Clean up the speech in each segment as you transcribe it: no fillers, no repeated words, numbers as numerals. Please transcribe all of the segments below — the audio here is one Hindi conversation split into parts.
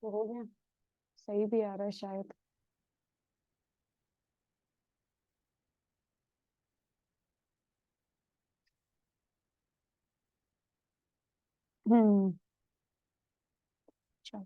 तो हो गया। सही भी आ रहा है शायद। हम्म। चल।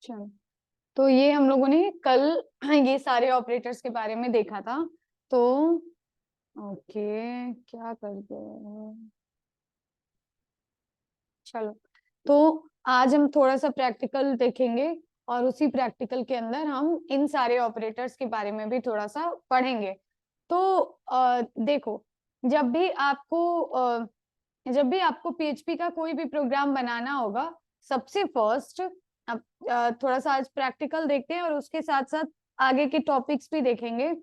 चल। तो ये हम लोगों ने कल ये सारे ऑपरेटर्स के बारे में देखा था। तो ओके, क्या करते हैं। चलो। तो आज हम थोड़ा सा प्रैक्टिकल देखेंगे, और उसी प्रैक्टिकल के अंदर हम इन सारे ऑपरेटर्स के बारे में भी थोड़ा सा पढ़ेंगे। तो देखो, जब भी आपको जब भी आपको पीएचपी का कोई भी प्रोग्राम बनाना होगा, सबसे फर्स्ट अब थोड़ा सा आज प्रैक्टिकल देखते हैं और उसके साथ साथ आगे के टॉपिक्स भी देखेंगे।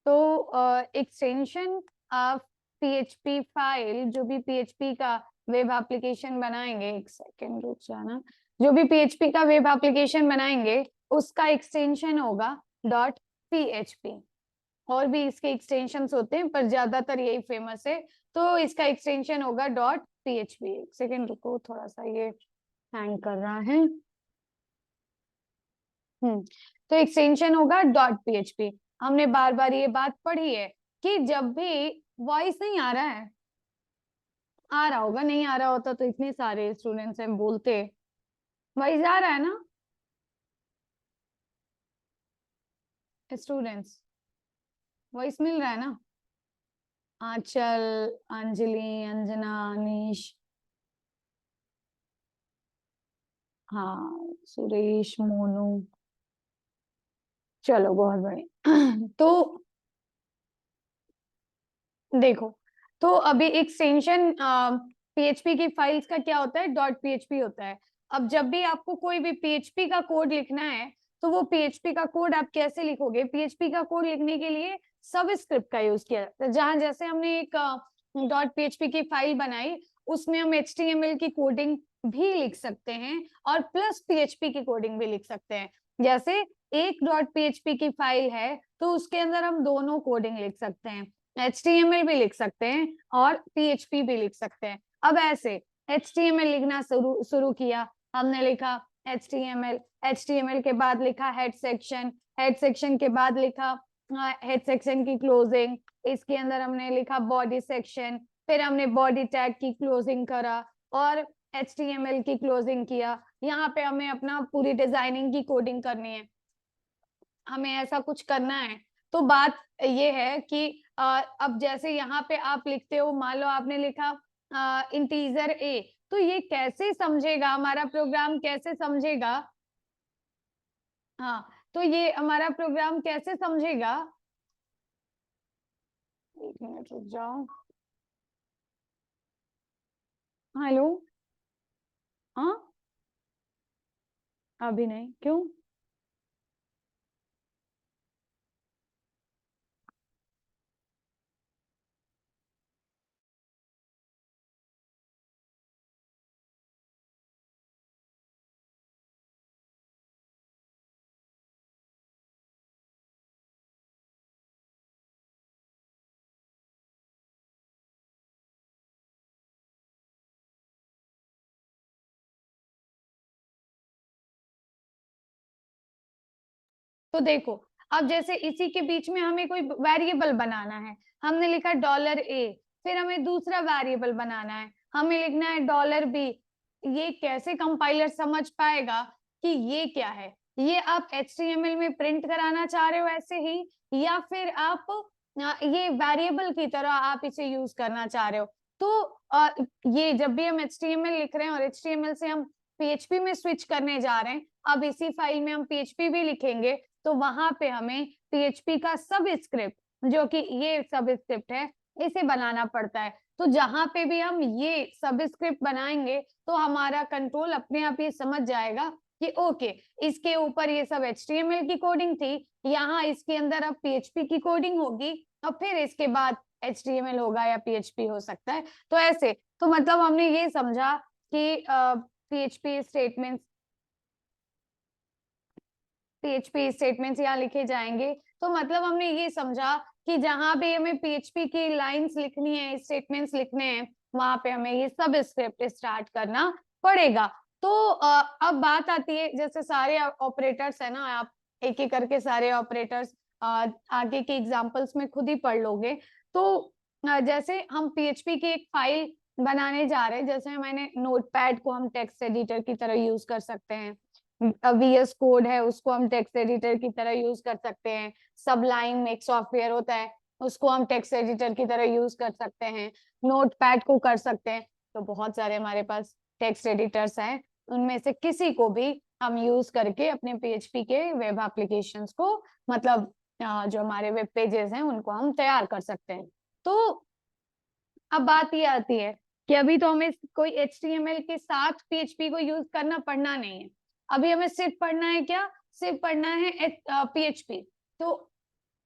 तो एक्सटेंशन ऑफ पीएचपी फाइल, जो भी पीएचपी का वेब एप्लीकेशन बनाएंगे, एक सेकेंड रुक जाना, जो भी पीएचपी का वेब एप्लीकेशन बनाएंगे उसका एक्सटेंशन होगा डॉट पीएचपी। और भी इसके एक्सटेंशंस होते हैं पर ज्यादातर यही फेमस है। तो इसका एक्सटेंशन होगा डॉट पीएचपी। एक सेकेंड रुको, थोड़ा सा ये हैंग कर रहा है। तो एक्सटेंशन होगा डॉट पीएचपी। हमने बार बार ये बात पढ़ी है कि जब भी वॉइस नहीं आ रहा है, आ रहा होगा, नहीं आ रहा होता तो इतने सारे स्टूडेंट्स हैं बोलते, वॉइस आ रहा है ना स्टूडेंट्स, वॉइस मिल रहा है ना। आंचल, अंजलि, अंजना, अनीश, हाँ, सुरेश, मोनू। चलो बहुत बढ़िया। तो देखो, तो अभी एक्सटेंशन पीएचपी की फाइल्स का क्या होता है, डॉट पीएचपी होता है। अब जब भी आपको कोई भी पीएचपी का कोड लिखना है, तो वो पीएचपी का कोड आप कैसे लिखोगे। पीएचपी का कोड लिखने के लिए सब स्क्रिप्ट का यूज किया जाता है। जहां जैसे हमने एक डॉट पीएचपी की फाइल बनाई, उसमें हम एचटीएमएल की कोडिंग भी लिख सकते हैं और प्लस पीएचपी की कोडिंग भी लिख सकते हैं। जैसे एक डॉट पीएचपी की फाइल है तो उसके अंदर हम दोनों कोडिंग लिख सकते हैं, HTML भी लिख सकते हैं और PHP भी लिख सकते हैं। अब ऐसे HTML लिखना शुरू किया, हमने लिखा HTML के बाद लिखा हेड सेक्शन के बाद लिखा हेड सेक्शन की क्लोजिंग, इसके अंदर हमने लिखा बॉडी सेक्शन, फिर हमने बॉडी टैग की क्लोजिंग करा और HTML की क्लोजिंग किया। यहाँ पे हमें अपना पूरी डिजाइनिंग की कोडिंग करनी है, हमें ऐसा कुछ करना है। तो बात ये है कि अब जैसे यहाँ पे आप लिखते हो, मान लो आपने लिखा इंटीजर ए, तो ये कैसे समझेगा, हमारा प्रोग्राम कैसे समझेगा। हाँ, तो ये हमारा प्रोग्राम कैसे समझेगा। एक मिनट रुक जाओ। हेलो। हाँ, अभी नहीं, क्यों। तो देखो, अब जैसे इसी के बीच में हमें कोई वेरिएबल बनाना है, हमने लिखा $A, फिर हमें दूसरा वेरिएबल बनाना है, हमें लिखना है $B। ये कैसे कंपाइलर समझ पाएगा कि ये क्या है। ये आप HTML में प्रिंट कराना चाह रहे हो ऐसे ही, या फिर आप ये वेरिएबल की तरह आप इसे यूज करना चाह रहे हो। तो ये जब भी हम HTML लिख रहे हैं और HTML से हम PHP में स्विच करने जा रहे हैं, अब इसी फाइल में हम PHP भी लिखेंगे, तो वहां पे हमें PHP का सब स्क्रिप्ट, जो कि ये सब स्क्रिप्ट है, इसे बनाना पड़ता है। तो जहां पे भी हम ये सबस्क्रिप्ट बनाएंगे तो हमारा कंट्रोल अपने आप ये समझ जाएगा कि ओके, इसके ऊपर ये सब HTML की कोडिंग थी, यहाँ इसके अंदर अब PHP की कोडिंग होगी और फिर इसके बाद HTML होगा या PHP हो सकता है। तो ऐसे, तो मतलब हमने ये समझा कि PHP स्टेटमेंट्स यहाँ लिखे जाएंगे। तो मतलब हमने ये समझा कि जहां भी हमें PHP की लाइंस लिखनी है, स्टेटमेंट्स लिखने हैं, वहां पे हमें ये सब स्क्रिप्ट स्टार्ट करना पड़ेगा। तो अब बात आती है, जैसे सारे ऑपरेटर्स है ना, आप एक एक करके सारे ऑपरेटर्स आगे के एग्जांपल्स में खुद ही पढ़ लोगे। तो जैसे हम PHP की एक फाइल बनाने जा रहे हैं, जैसे मैंने नोटपैड को हम टेक्स्ट एडिटर की तरह यूज कर सकते हैं, VS कोड है उसको हम टेक्स्ट एडिटर की तरह यूज कर सकते हैं, सबलाइन एक सॉफ्टवेयर होता है उसको हम टेक्स्ट एडिटर की तरह यूज कर सकते हैं, नोटपैड को कर सकते हैं। तो बहुत सारे हमारे पास टेक्स्ट एडिटर्स हैं, उनमें से किसी को भी हम यूज करके अपने PHP के वेब एप्लीकेशंस को, मतलब जो हमारे वेब पेजेस हैं उनको हम तैयार कर सकते हैं। तो अब बात ये आती है कि अभी तो हमें कोई HTML के साथ PHP को यूज करना पड़ना नहीं है, अभी हमें सिर्फ पढ़ना है क्या, सिर्फ पढ़ना है PHP। तो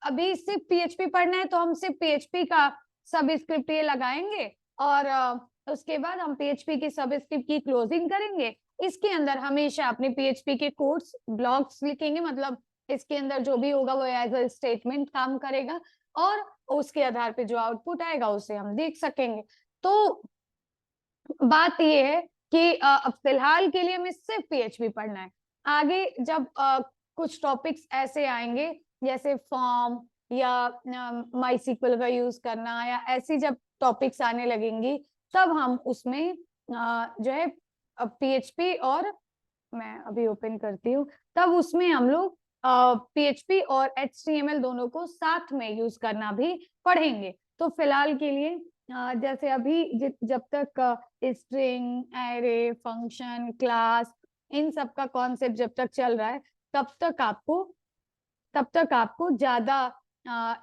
अभी सिर्फ PHP पढ़ना है तो हम सिर्फ PHP का सब स्क्रिप्ट ये लगाएंगे और उसके बाद हम PHP की सब स्क्रिप्ट की क्लोजिंग करेंगे। इसके अंदर हमेशा अपने PHP के कोड्स ब्लॉक्स लिखेंगे, मतलब इसके अंदर जो भी होगा वो एज अ स्टेटमेंट काम करेगा और उसके आधार पे जो आउटपुट आएगा उसे हम देख सकेंगे। तो बात ये है कि अब फिलहाल के लिए हमें सिर्फ PHP पढ़ना है। आगे जब कुछ टॉपिक्स ऐसे आएंगे जैसे फॉर्म या MySQL का यूज करना या ऐसी जब टॉपिक्स आने लगेंगी, तब हम उसमें जो है PHP और, मैं अभी ओपन करती हूँ, तब उसमें हम लोग PHP और HTML दोनों को साथ में यूज करना भी पढ़ेंगे। तो फिलहाल के लिए जैसे अभी जब तक स्ट्रिंग, एरे, फंक्शन, क्लास, इन सब का कॉन्सेप्ट जब तक चल रहा है, तब तक आपको ज्यादा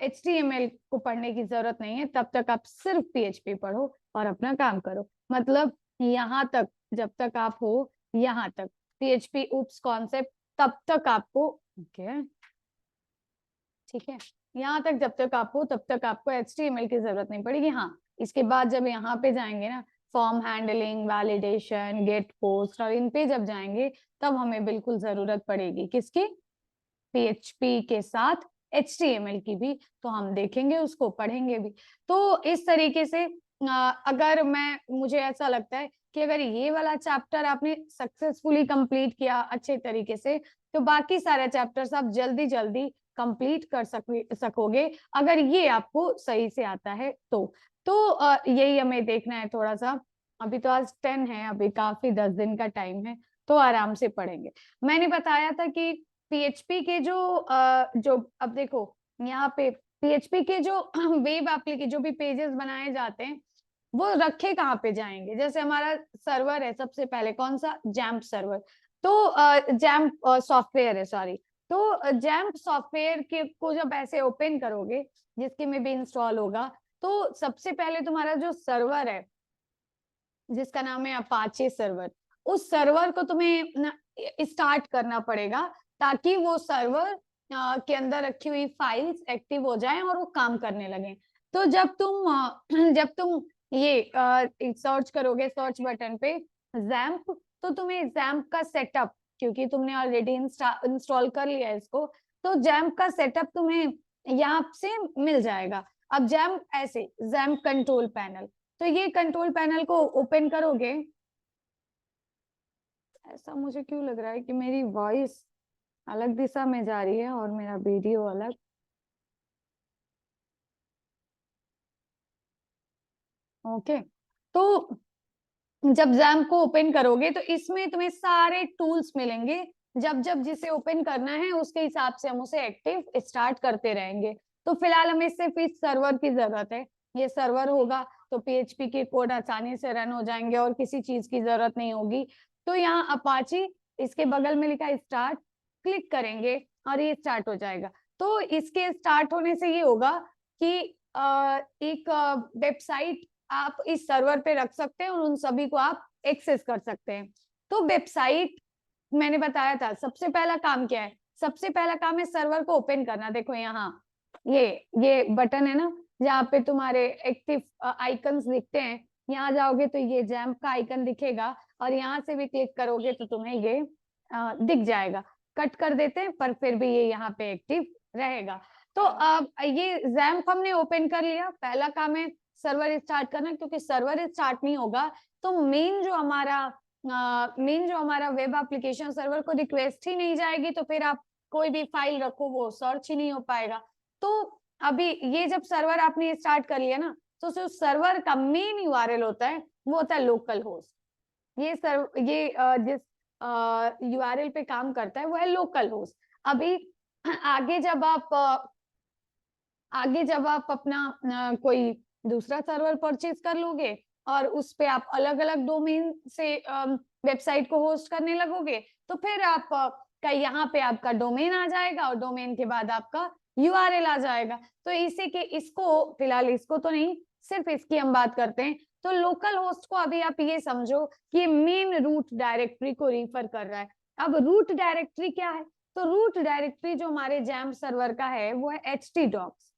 HTML को पढ़ने की जरूरत नहीं है, तब तक आप सिर्फ PHP पढ़ो और अपना काम करो। मतलब यहाँ तक जब तक आप हो, यहाँ तक PHP उप्स कॉन्सेप्ट, तब तक आपको ठीक है, यहाँ तक जब तक आप हो तब तक आपको HTML की जरूरत नहीं पड़ेगी। हाँ, इसके बाद जब यहाँ पे जाएंगे ना, form handling, validation, get post और इन पे जब जाएंगे, तब हमें बिल्कुल जरूरत पड़ेगी किसकी, PHP के साथ HTML की भी। तो हम देखेंगे, उसको पढ़ेंगे भी। तो इस तरीके से अगर मुझे ऐसा लगता है कि अगर ये वाला चैप्टर आपने सक्सेसफुली कंप्लीट किया अच्छे तरीके से, तो बाकी सारे चैप्टर्स आप जल्दी जल्दी कंप्लीट कर सकोगे, अगर ये आपको सही से आता है तो यही हमें देखना है थोड़ा सा। अभी तो आज 10 है, अभी काफी 10 दिन का टाइम है, तो आराम से पढ़ेंगे। मैंने बताया था कि PHP के जो अब देखो यहाँ पे PHP के जो वेब एप्लीकेशन जो भी पेजेस बनाए जाते हैं, वो रखे कहाँ पे जाएंगे। जैसे हमारा सर्वर है, सबसे पहले कौन सा, जैम्प सर्वर। तो जैम्प सॉफ्टवेयर है, सॉरी। तो जैम्प सॉफ्टवेयर के को जब ऐसे ओपन करोगे, जिसके में भी इंस्टॉल होगा, तो सबसे पहले तुम्हारा जो सर्वर है जिसका नाम है अपाचे सर्वर, उस सर्वर को तुम्हें स्टार्ट करना पड़ेगा, ताकि वो सर्वर के अंदर रखी हुई फाइल्स एक्टिव हो जाएं और वो काम करने लगे। तो जब तुम ये सर्च करोगे, सर्च बटन पे जैम्प, तो तुम्हें जैम्प का सेटअप, क्योंकि तुमने ऑलरेडी इंस्टॉल कर लिया इसको, तो जैम्प का सेटअप तुम्हें यहाँ से मिल जाएगा। अब जैम्प ऐसे, जैम्प कंट्रोल पैनल, तो ये कंट्रोल पैनल को ओपन करोगे। ऐसा मुझे क्यों लग रहा है कि मेरी वॉइस अलग दिशा में जा रही है और मेरा वीडियो अलग। ओके, तो जब जैम को ओपन करोगे तो इसमें तुम्हें सारे टूल्स मिलेंगे, जब जब जिसे ओपन करना है उसके हिसाब से हम उसे एक्टिव स्टार्ट करते रहेंगे। तो फिलहाल हमें सिर्फ इस सर्वर की जरूरत है, ये सर्वर होगा तो PHP के कोड आसानी से रन हो जाएंगे और किसी चीज की जरूरत नहीं होगी। तो यहाँ अपाची, इसके बगल में लिखा है स्टार्ट, क्लिक करेंगे और ये स्टार्ट हो जाएगा। तो इसके स्टार्ट होने से ये होगा कि एक वेबसाइट आप इस सर्वर पे रख सकते हैं और उन सभी को आप एक्सेस कर सकते हैं। तो वेबसाइट मैंने बताया था, सबसे पहला काम क्या है? सबसे पहला काम है सर्वर को ओपन करना। देखो यहाँ ये बटन है ना, जहाँ पे तुम्हारे एक्टिव आइकन्स दिखते हैं, यहाँ जाओगे तो ये जैम्प का आइकन दिखेगा और यहाँ से भी क्लिक करोगे तो तुम्हें ये दिख जाएगा। कट कर देते हैं पर फिर भी ये यहाँ पे एक्टिव रहेगा। तो अब ये जैम्प हमने ओपन कर लिया। पहला काम है सर्वर स्टार्ट करना, क्योंकि सर्वर स्टार्ट नहीं होगा तो मेन जो हमारा वेब एप्लीकेशन सर्वर को रिक्वेस्ट ही नहीं जाएगी, तो फिर आप कोई भी फाइल रखो वो सर्च ही नहीं हो पाएगा। तो अभी ये जब सर्वर आपने स्टार्ट कर लिया ना, तो जो सर्वर का मेन यूआरएल होता है वो होता है लोकल होस्ट। जिस यूआरएल पे काम करता है वो है लोकल होस्ट। अभी आगे जब आप अपना कोई दूसरा सर्वर परचेज कर लोगे और उस पे आप अलग अलग डोमेन से वेबसाइट को होस्ट करने लगोगे, तो फिर का यहाँ पे आपका डोमेन आ जाएगा और डोमेन के बाद आपका यूआरएल आ जाएगा। तो इसको फिलहाल इसको तो नहीं, सिर्फ इसकी हम बात करते हैं। तो लोकल होस्ट को अभी आप ये समझो कि मेन रूट डायरेक्टरी को रिफर कर रहा है। अब रूट डायरेक्टरी क्या है? तो रूट डायरेक्टरी जो हमारे जैम्प सर्वर का है वो है htdocs।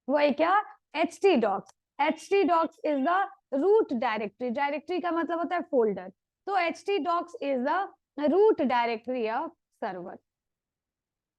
वो है क्या? htdocs। htdocs is the root directory. Directory का मतलब होता है फोल्डर। तो htdocs is the root directory of server.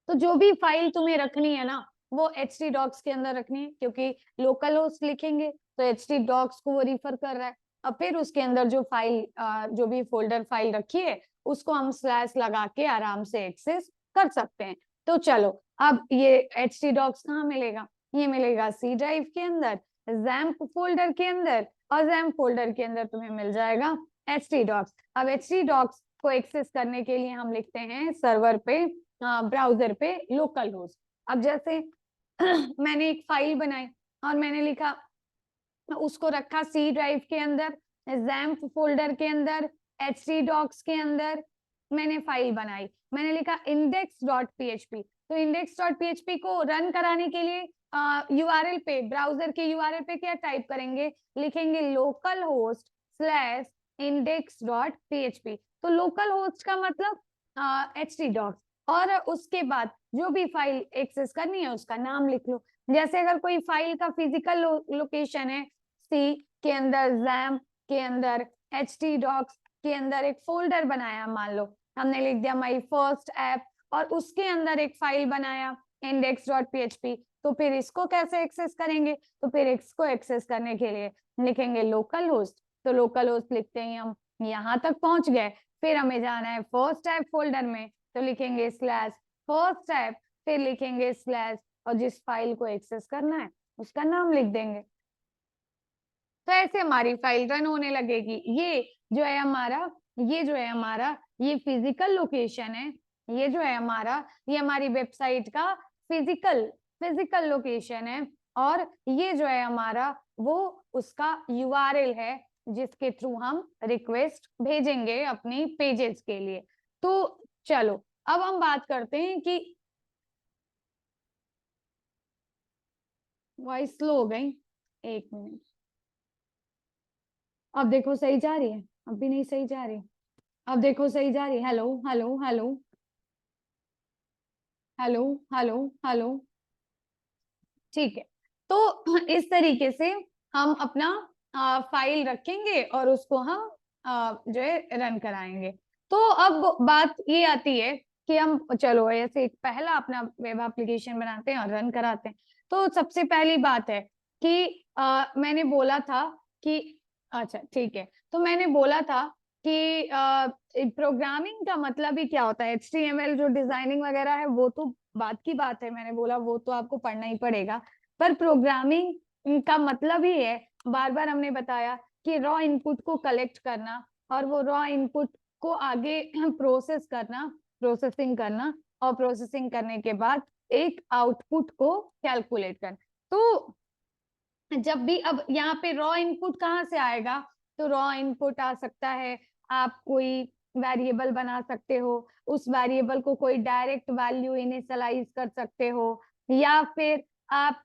तो जो भी फाइल तुम्हें रखनी है ना वो htdocs के अंदर रखनी है, क्योंकि लोकल होस्ट लिखेंगे तो htdocs को वो रिफर कर रहा है। अब फिर उसके अंदर जो फाइल जो भी फोल्डर फाइल रखी है उसको हम स्लैश लगा के आराम से एक्सेस कर सकते हैं। तो चलो अब ये htdocs कहाँ मिलेगा? ये मिलेगा सी ड्राइव के अंदर, जैम्प फोल्डर के अंदर, और जैम्प फोल्डर के अंदर तुम्हें मिल जाएगा htdocs। अब htdocs को एक्सेस करने के लिए हम लिखते हैं सर्वर पे ब्राउजर पे लोकल होस्ट। अब जैसे मैंने एक फाइल बनाई और मैंने लिखा, उसको रखा सी ड्राइव के अंदर, जैम्प फोल्डर के अंदर, htdocs के अंदर मैंने फाइल बनाई, मैंने लिखा index.php। तो index.php को रन कराने के लिए यूआरएल पे, ब्राउजर के यूआरएल पे क्या टाइप करेंगे? लिखेंगे लोकल होस्ट स्लैश index.php। तो लोकल होस्ट का मतलब htdocs, और उसके बाद जो भी फाइल एक्सेस करनी है उसका नाम लिख लो। जैसे अगर कोई फाइल का फिजिकल लोकेशन है, सी के अंदर, जैम्प के अंदर, htdocs के अंदर एक फोल्डर बनाया, मान लो हमने लिख दिया माई फर्स्ट ऐप, और उसके अंदर एक फाइल बनाया index.php, तो फिर इसको कैसे एक्सेस करेंगे? तो फिर इसको एक्सेस करने के लिए लिखेंगे लोकल होस्ट। तो लोकल होस्ट लिखते ही हम यहाँ तक पहुंच गए। फिर हमें जाना है फर्स्ट ऐप फोल्डर में, तो लिखेंगे स्लैश फर्स्ट ऐप, फिर लिखेंगे स्लैश, और जिस फाइल को एक्सेस करना है उसका नाम लिख देंगे। तो ऐसे हमारी फाइल रन होने लगेगी। ये जो है हमारा ये फिजिकल लोकेशन है, ये जो है हमारा, ये हमारी वेबसाइट का फिजिकल लोकेशन है, और ये जो है हमारा वो उसका यूआरएल है जिसके थ्रू हम रिक्वेस्ट भेजेंगे अपनी पेजेस के लिए। तो चलो अब हम बात करते हैं कि वॉइस स्लो हो गई, एक मिनट। अब देखो सही जा रही है? अब भी नहीं सही जा रही? अब देखो सही जा रही है? Hello hello hello hello hello hello. ठीक है, तो इस तरीके से हम अपना फाइल रखेंगे और उसको हम जो है रन कराएंगे। तो अब बात ये आती है कि हम चलो ऐसे एक पहला अपना वेब एप्लीकेशन बनाते हैं और रन कराते हैं। तो सबसे पहली बात है कि मैंने बोला था कि, अच्छा ठीक है, तो मैंने बोला था कि प्रोग्रामिंग का मतलब ही क्या होता है। HTML जो डिजाइनिंग वगैरह है वो तो बात की बात है, मैंने बोला वो तो आपको पढ़ना ही पड़ेगा, पर प्रोग्रामिंग का मतलब ही है, बार बार हमने बताया कि रॉ इनपुट को कलेक्ट करना और वो रॉ इनपुट को आगे प्रोसेसिंग करना, और प्रोसेसिंग करने के बाद एक आउटपुट को कैलकुलेट करना। तो जब भी, अब यहाँ पे रॉ इनपुट कहाँ से आएगा? तो रॉ इनपुट आ सकता है, आप कोई वेरिएबल बना सकते हो, उस वेरिएबल को कोई डायरेक्ट वैल्यू इनिशियलाइज कर सकते हो, या फिर आप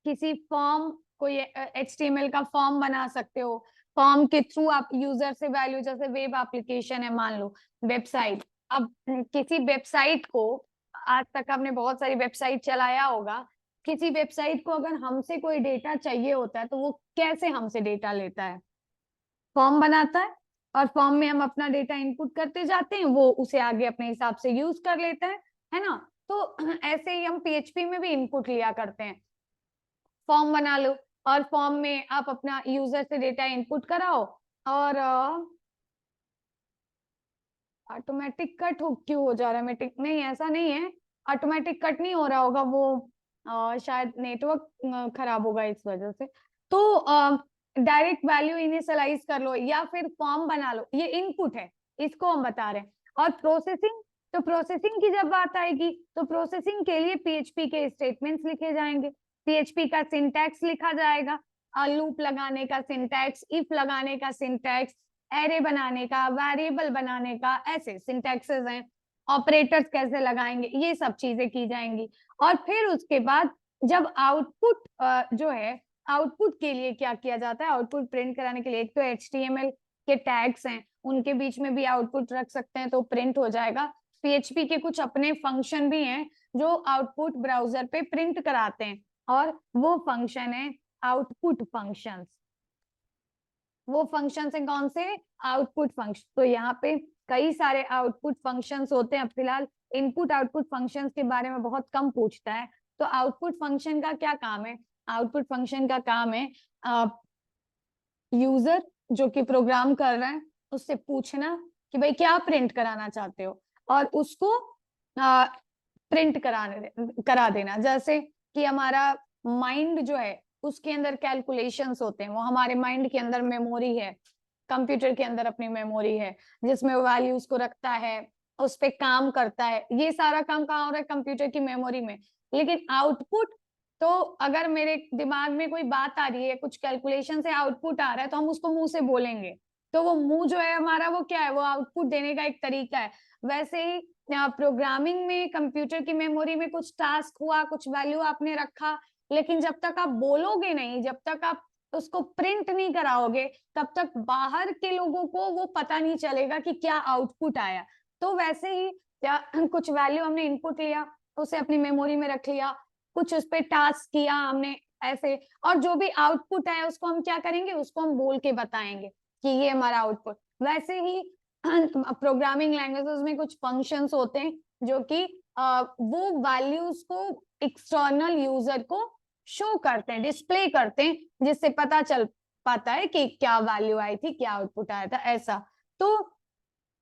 किसी फॉर्म कोई HTML का फॉर्म बना सकते हो, फॉर्म के थ्रू आप यूजर से वैल्यू, जैसे वेब एप्लीकेशन है मान लो, वेबसाइट, अब किसी वेबसाइट को, आज तक आपने बहुत सारी वेबसाइट चलाया होगा, किसी वेबसाइट को अगर हमसे कोई डेटा चाहिए होता है तो वो कैसे हमसे डेटा लेता है, फॉर्म बनाता है और फॉर्म में हम अपना डेटा इनपुट करते जाते हैं, वो उसे आगे अपने हिसाब से यूज कर लेता है ना। तो ऐसे ही हम PHP में भी इनपुट लिया करते हैं, फॉर्म बना लो और फॉर्म में आप अपना यूजर से डेटा इनपुट कराओ और ऑटोमेटिक कट हो क्यों हो जा रहा है, नहीं ऐसा नहीं है, ऑटोमेटिक कट नहीं हो रहा होगा, वो शायद नेटवर्क खराब होगा इस वजह से। तो डायरेक्ट वैल्यू इनिशियलाइज कर लो या फिर फॉर्म बना लो, ये इनपुट है, इसको हम बता रहे हैं। और प्रोसेसिंग, तो प्रोसेसिंग की जब बात आएगी तो प्रोसेसिंग के लिए PHP के स्टेटमेंट्स लिखे जाएंगे, PHP का सिंटैक्स लिखा जाएगा, लूप लगाने का सिंटैक्स, इफ लगाने का सिंटैक्स, एरे बनाने का, वेरिएबल बनाने का, ऐसे सिंटैक्सेस हैं, ऑपरेटर्स कैसे लगाएंगे, ये सब चीजें की जाएंगी। और फिर उसके बाद जब आउटपुट जो है, आउटपुट के लिए क्या किया जाता है, आउटपुट प्रिंट कराने के लिए एक तो HTML के टैग्स हैं, उनके बीच में भी आउटपुट रख सकते हैं तो प्रिंट हो जाएगा। PHP के कुछ अपने फंक्शन भी हैं जो आउटपुट ब्राउजर पे प्रिंट कराते हैं, और वो फंक्शन है आउटपुट फंक्शंस। वो फंक्शन है कौन से, आउटपुट फंक्शन। तो यहाँ पे कई सारे आउटपुट फंक्शंस होते हैं, फिलहाल इनपुट आउटपुट फंक्शंस के बारे में बहुत कम पूछता है। तो आउटपुट फंक्शन का क्या काम है, आउटपुट फंक्शन का काम है यूजर जो कि प्रोग्राम कर रहा है उससे पूछना कि भाई क्या प्रिंट कराना चाहते हो, और उसको प्रिंट करा देना। जैसे कि हमारा माइंड जो है उसके अंदर कैलकुलेशंस होते हैं, वो हमारे माइंड के अंदर मेमोरी है, कंप्यूटर के अंदर अपनी मेमोरी है जिसमें वो वैल्यूज को रखता है, उस पर काम करता है, ये सारा काम कहाँ हो रहा है, कंप्यूटर की मेमोरी में। लेकिन आउटपुट, तो अगर मेरे दिमाग में कोई बात आ रही है, कुछ कैलकुलेशन से आउटपुट आ रहा है तो हम उसको मुंह से बोलेंगे, तो वो मुंह जो है हमारा वो क्या है, वो आउटपुट देने का एक तरीका है। वैसे ही प्रोग्रामिंग में कंप्यूटर की मेमोरी में कुछ टास्क हुआ, कुछ वैल्यू आपने रखा, लेकिन जब तक आप बोलोगे नहीं, जब तक आप उसको प्रिंट नहीं कराओगे, तब तक बाहर के लोगों को वो पता नहीं चलेगा कि क्या आउटपुट आया। तो वैसे ही कुछ वैल्यू हमने इनपुट लिया, उसे अपनी मेमोरी में रख लिया, कुछ उस पर टास्क किया हमने ऐसे, और जो भी आउटपुट आया उसको हम क्या करेंगे, उसको हम बोल के बताएंगे कि ये हमारा आउटपुट। वैसे ही प्रोग्रामिंग लैंग्वेजेस में कुछ फंक्शंस होते हैं जो कि वो वैल्यूज को एक्सटर्नल यूजर को शो करते हैं, डिस्प्ले करते हैं, जिससे पता चल पाता है कि क्या वैल्यू आई थी, क्या आउटपुट आया था, ऐसा। तो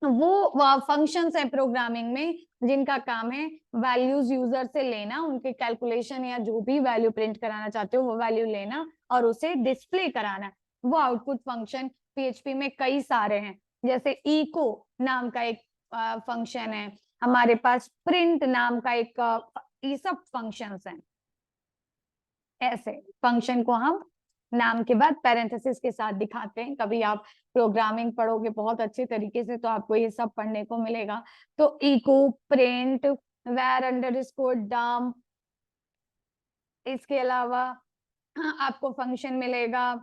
वो फंक्शंस है प्रोग्रामिंग में जिनका काम है वैल्यूज यूजर से लेना, उनके कैलकुलेशन या जो भी वैल्यू प्रिंट कराना चाहते हो वो वैल्यू लेना और उसे डिस्प्ले कराना, वो आउटपुट फंक्शन। PHP में कई सारे हैं, जैसे इको नाम का एक फंक्शन है, हमारे पास प्रिंट नाम का एक, ये सब फंक्शंस हैं। ऐसे फंक्शन को हम नाम के बाद पैरेंथेसिस के साथ दिखाते हैं। कभी आप प्रोग्रामिंग पढ़ोगे बहुत अच्छे तरीके से तो आपको ये सब पढ़ने को मिलेगा। तो इको, प्रिंट, वेर अंडरस्कोर डम, इसके अलावा आपको फंक्शन मिलेगा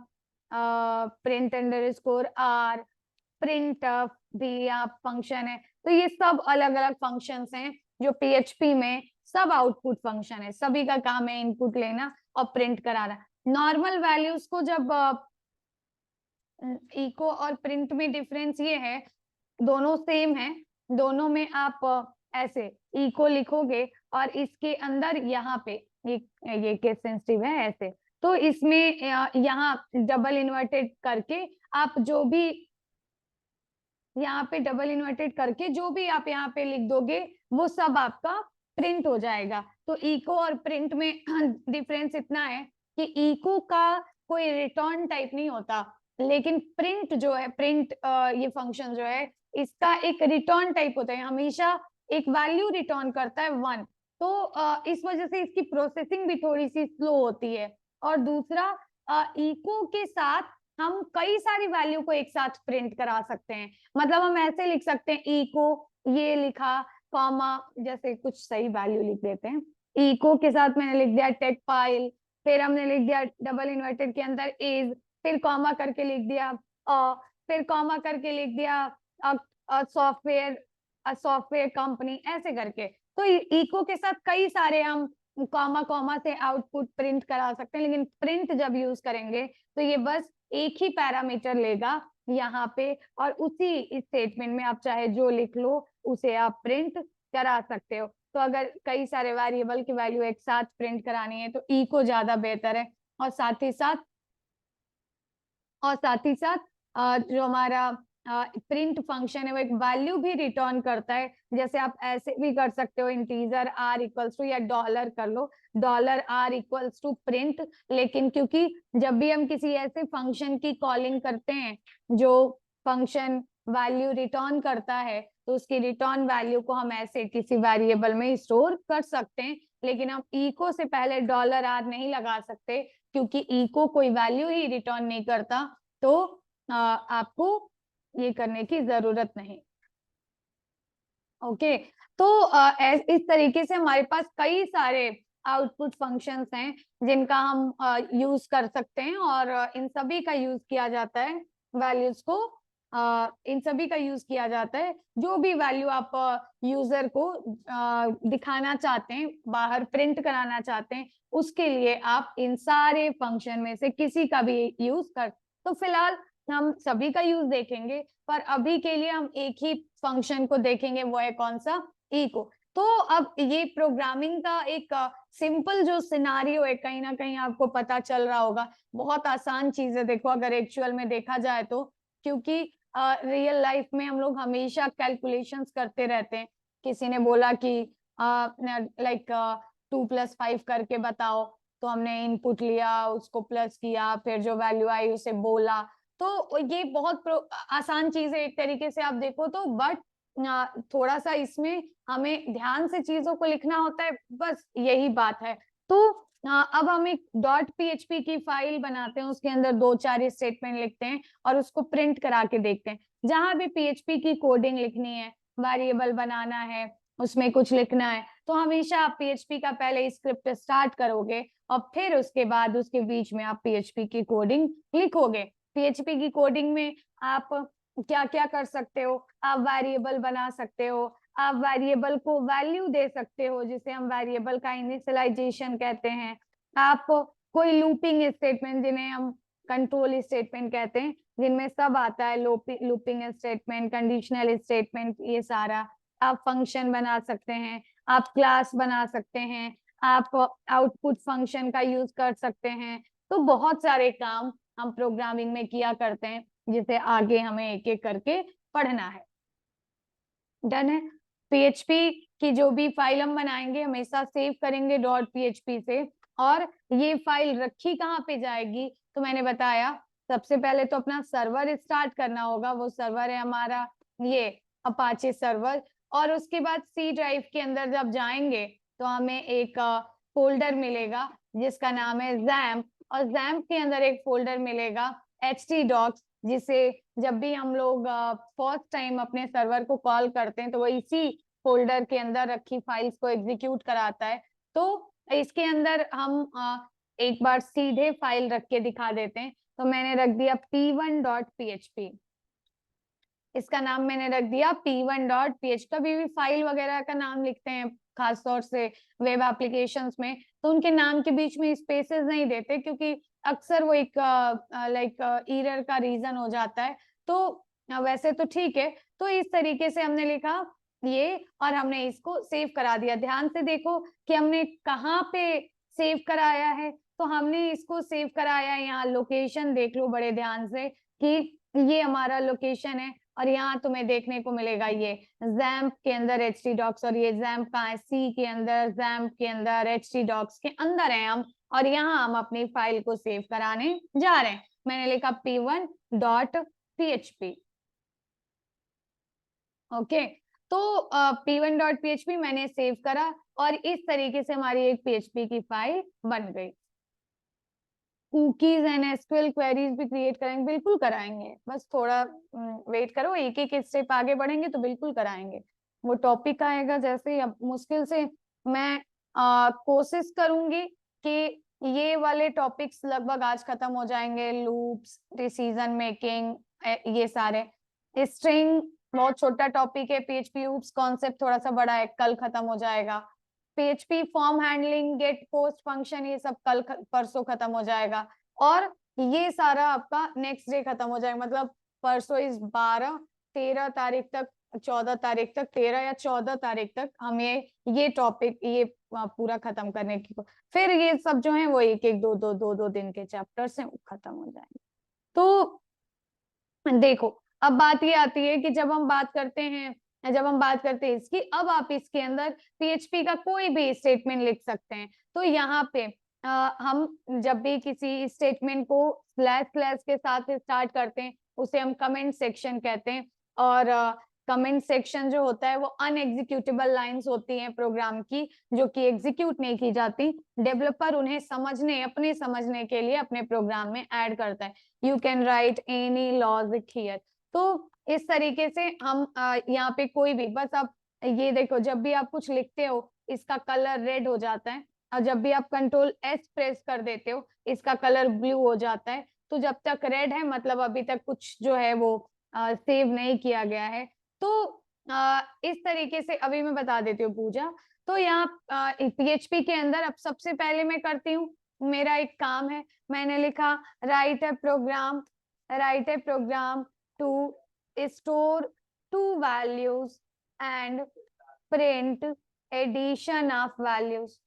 प्रिंट अंडरस्कोर आर, प्रिंट भी आप फंक्शन है। तो ये सब अलग अलग फंक्शंस हैं जो PHP में सब आउटपुट फंक्शन है, सभी का काम है इनपुट लेना और प्रिंट कराना। नॉर्मल वैल्यूज को जब इको और प्रिंट में डिफरेंस ये है, दोनों सेम है, दोनों में आप ऐसे इको लिखोगे और इसके अंदर यहाँ पे ये केस सेंसिटिव है ऐसे, तो इसमें यहाँ डबल इन्वर्टेड करके आप जो भी यहाँ पे डबल इन्वर्टेड करके जो भी आप यहाँ पे लिख दोगे वो सब आपका प्रिंट हो जाएगा। तो इको और प्रिंट में डिफरेंस इतना है कि इको का कोई रिटर्न टाइप नहीं होता, लेकिन प्रिंट जो है, प्रिंट ये फंक्शन जो है इसका एक रिटर्न टाइप होता है, हमेशा एक वैल्यू रिटर्न करता है 1। तो इस वजह से इसकी प्रोसेसिंग भी थोड़ी सी स्लो होती है। और दूसरा, इको के साथ हम कई सारी वैल्यू को एक साथ प्रिंट करा सकते हैं, मतलब हम ऐसे लिख सकते हैं इको, ये लिखा कॉमा, जैसे कुछ सही वैल्यू लिख देते हैं, इको के साथ मैंने लिख दिया टेक फाइल, फिर हमने लिख दिया डबल इन्वर्टेड के अंदर इज, फिर कॉमा करके लिख दिया फिर कॉमा करके लिख दिया सॉफ्टवेयर कंपनी, ऐसे करके। तो इको के साथ कई सारे हम कॉमा कॉमा से आउटपुट प्रिंट करा सकते हैं, लेकिन प्रिंट जब यूज करेंगे तो ये बस एक ही पैरामीटर लेगा यहाँ पे, और उसी स्टेटमेंट में आप चाहे जो लिख लो उसे आप प्रिंट करा सकते हो। तो अगर कई सारे वेरिएबल की वैल्यू एक साथ प्रिंट करानी है तो इको ज्यादा बेहतर है। और साथ ही साथ जो हमारा प्रिंट फंक्शन है वो एक वैल्यू भी रिटर्न करता है। जैसे आप ऐसे भी कर सकते हो, इंटीजर r इक्वल्स टू, या डॉलर कर लो, $r इक्वल्स टू प्रिंट। लेकिन क्योंकि जब भी हम किसी ऐसे फंक्शन की कॉलिंग करते हैं जो फंक्शन वैल्यू रिटर्न करता है, तो उसकी रिटर्न वैल्यू को हम ऐसे किसी वेरिएबल में स्टोर कर सकते हैं। लेकिन हम इको से पहले $r नहीं लगा सकते, क्योंकि इको कोई वैल्यू ही रिटर्न नहीं करता। तो आपको ये करने की जरूरत नहीं। ओके, तो इस तरीके से हमारे पास कई सारे आउटपुट फंक्शंस हैं जिनका हम यूज कर सकते हैं, और इन सभी का यूज किया जाता है वैल्यूज को, इन सभी का यूज किया जाता है। जो भी वैल्यू आप यूजर को दिखाना चाहते हैं, बाहर प्रिंट कराना चाहते हैं, उसके लिए आप इन सारे फंक्शन में से किसी का भी यूज कर। तो फिलहाल हम सभी का यूज देखेंगे, पर अभी के लिए हम एक ही फंक्शन को देखेंगे, वो है कौन सा, इको। तो अब ये प्रोग्रामिंग का एक सिंपल जो सिनारियो है, कहीं ना कहीं आपको पता चल रहा होगा, बहुत आसान चीज है। देखो अगर एक्चुअल में देखा जाए तो, क्योंकि रियल लाइफ में हम लोग हमेशा कैलकुलेशंस करते रहते हैं। किसी ने बोला कि लाइक 2+5 करके बताओ, तो हमने इनपुट लिया, उसको प्लस किया, फिर जो वैल्यू आई उसे बोला। तो ये बहुत आसान चीज है एक तरीके से आप देखो तो, बट थोड़ा सा इसमें हमें ध्यान से चीजों को लिखना होता है, बस यही बात है। तो अब हम एक .php की फाइल बनाते हैं, उसके अंदर 2-4 स्टेटमेंट लिखते हैं और उसको प्रिंट करा के देखते हैं। जहां भी PHP की कोडिंग लिखनी है, वेरिएबल बनाना है, उसमें कुछ लिखना है, तो हमेशा आप PHP का पहले स्क्रिप्ट स्टार्ट करोगे और फिर उसके बाद उसके बीच में आप PHP की कोडिंग लिखोगे। PHP की कोडिंग में आप क्या क्या कर सकते हो, आप वेरिएबल बना सकते हो, आप वेरिएबल को वैल्यू दे सकते हो, जिसे हम वेरिएबल का इनिशियलाइजेशन कहते हैं। आप कोई लूपिंग स्टेटमेंट, जिन्हें हम कंट्रोल स्टेटमेंट कहते हैं, जिनमें सब आता है, लूपिंग स्टेटमेंट, कंडीशनल स्टेटमेंट, ये सारा। आप फंक्शन बना सकते हैं, आप क्लास बना सकते हैं, आप आउटपुट फंक्शन का यूज कर सकते हैं। तो बहुत सारे काम हम प्रोग्रामिंग में किया करते हैं, जिसे आगे हमें एक एक करके पढ़ना है। डन है। PHP की जो भी फाइल हम बनाएंगे हमेशा सेव करेंगे .php से। और ये फाइल रखी कहाँ पे जाएगी, तो मैंने बताया सबसे पहले तो अपना सर्वर स्टार्ट करना होगा। वो सर्वर है हमारा ये अपाचे सर्वर, और उसके बाद C ड्राइव के अंदर जब जाएंगे तो हमें एक फोल्डर मिलेगा जिसका नाम है XAMPP, और XAMPP के अंदर एक फोल्डर मिलेगा htdocs, जिसे जब भी हम लोग फर्स्ट टाइम अपने सर्वर को कॉल करते हैं तो वो इसी फोल्डर के अंदर रखी फाइल्स को एग्जीक्यूट कराता है। तो इसके अंदर हम एक बार सीधे फाइल रख के दिखा देते हैं। तो मैंने रख दिया p1.php, इसका नाम मैंने रख दिया p1.php। कभी भी फाइल वगैरह का नाम लिखते हैं, खासतौर से वेब एप्लीकेशंस में, तो उनके नाम के बीच में स्पेसेस नहीं देते, क्योंकि अक्सर वो एक लाइक एरर का रीजन हो जाता है। तो वैसे तो ठीक है। तो इस तरीके से हमने लिखा ये, और हमने इसको सेव करा दिया। ध्यान से देखो कि हमने कहाँ पे सेव कराया है। तो हमने इसको सेव कराया है, यहाँ लोकेशन देख लो बड़े ध्यान से कि ये हमारा लोकेशन है, और यहाँ तुम्हें देखने को मिलेगा ये XAMPP के अंदर htdocs, और ये XAMPP कहाँ है, C के अंदर, XAMPP के अंदर, htdocs के अंदर है हम, और यहाँ हम अपनी फाइल को सेव कराने जा रहे हैं। मैंने लिखा p1.php। ओके, तो p1.php मैंने सेव करा, और इस तरीके से हमारी एक PHP की फाइल बन गई। कुकीज एंड SQL क्वेरीज भी क्रिएट करेंगे, बिल्कुल कराएंगे, बस थोड़ा वेट करो, एक एक स्टेप आगे बढ़ेंगे तो बिल्कुल कराएंगे। वो टॉपिक आएगा जैसे, अब मुश्किल से मैं कोशिश करूंगी कि ये वाले टॉपिक्स लगभग आज खत्म हो जाएंगे, लूप्स, डिसीजन मेकिंग, ये सारे। स्ट्रिंग बहुत छोटा टॉपिक है, पीएचपी लूप्स कॉन्सेप्ट थोड़ा सा बड़ा है, कल खत्म हो जाएगा। PHP form handling, get, post function, ये सब कल परसों खत्म हो जाएगा। और ये सारा आपका नेक्स्ट डे खत्म हो जाएगा, मतलब परसों इस 12, 13 तारीख तक, 14 तारीख तक, 13 या 14 तारीख तक हमें ये टॉपिक ये पूरा खत्म करने की, फिर ये सब जो है वो एक एक दो दो दिन के चैप्टर्स हैं, वो खत्म हो जाएंगे। तो देखो अब बात ये आती है कि जब हम बात करते हैं इसकी, अब आप इसके अंदर पीएचपी का कोई भी स्टेटमेंट लिख सकते हैं। तो यहाँ पे हम जब भी किसी स्टेटमेंट को स्लैश स्लैश के साथ स्टार्ट करते हैं, उसे हम कमेंट सेक्शन कहते हैं। और कमेंट सेक्शन जो होता है वो अनएग्जीक्यूटेबल लाइंस होती हैं प्रोग्राम की, जो कि एग्जीक्यूट नहीं की जाती। डेवलपर उन्हें अपने समझने के लिए अपने प्रोग्राम में ऐड करता है। You can write any logic here. तो इस तरीके से हम यहाँ पे कोई भी, बस आप ये देखो, जब भी आप कुछ लिखते हो इसका कलर रेड हो जाता है, और जब भी आप कंट्रोल एस प्रेस कर देते हो इसका कलर ब्लू हो जाता है। तो जब तक रेड है मतलब अभी तक कुछ जो है वो सेव नहीं किया गया है। तो इस तरीके से अभी मैं बता देती हूँ पूजा। तो यहाँ पीएचपी के अंदर अब सबसे पहले मैं करती हूँ, मेरा एक काम है, मैंने लिखा write a program to store 2 values and print addition of values।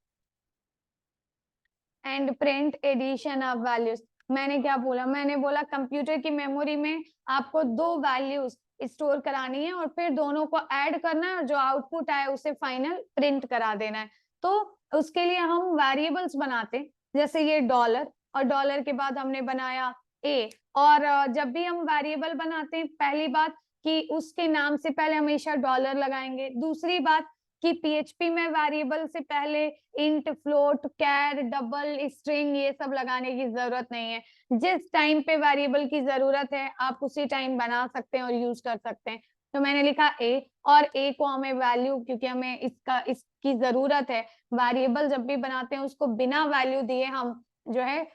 मैंने क्या बोला, मैंने बोला कंप्यूटर की मेमोरी में आपको 2 वैल्यूज स्टोर करानी है और फिर दोनों को ऐड करना है, और जो आउटपुट आए उसे फाइनल प्रिंट करा देना है। तो उसके लिए हम वेरिएबल्स बनाते हैं, जैसे ये डॉलर, और डॉलर के बाद हमने बनाया ए। और जब भी हम वेरिएबल बनाते हैं, पहली बात कि उसके नाम से पहले हमेशा डॉलर लगाएंगे। दूसरी बात कि पीएचपी में वेरिएबल से पहले इंट, फ्लोट, कैर, डबल, स्ट्रिंग ये सब लगाने की जरूरत नहीं है। जिस टाइम पे वेरिएबल की जरूरत है आप उसी टाइम बना सकते हैं और यूज कर सकते हैं। तो मैंने लिखा ए, और ए को हमें वैल्यू, क्योंकि हमें इसकी जरूरत है। वेरिएबल जब भी बनाते हैं उसको बिना वैल्यू दिए हम जो है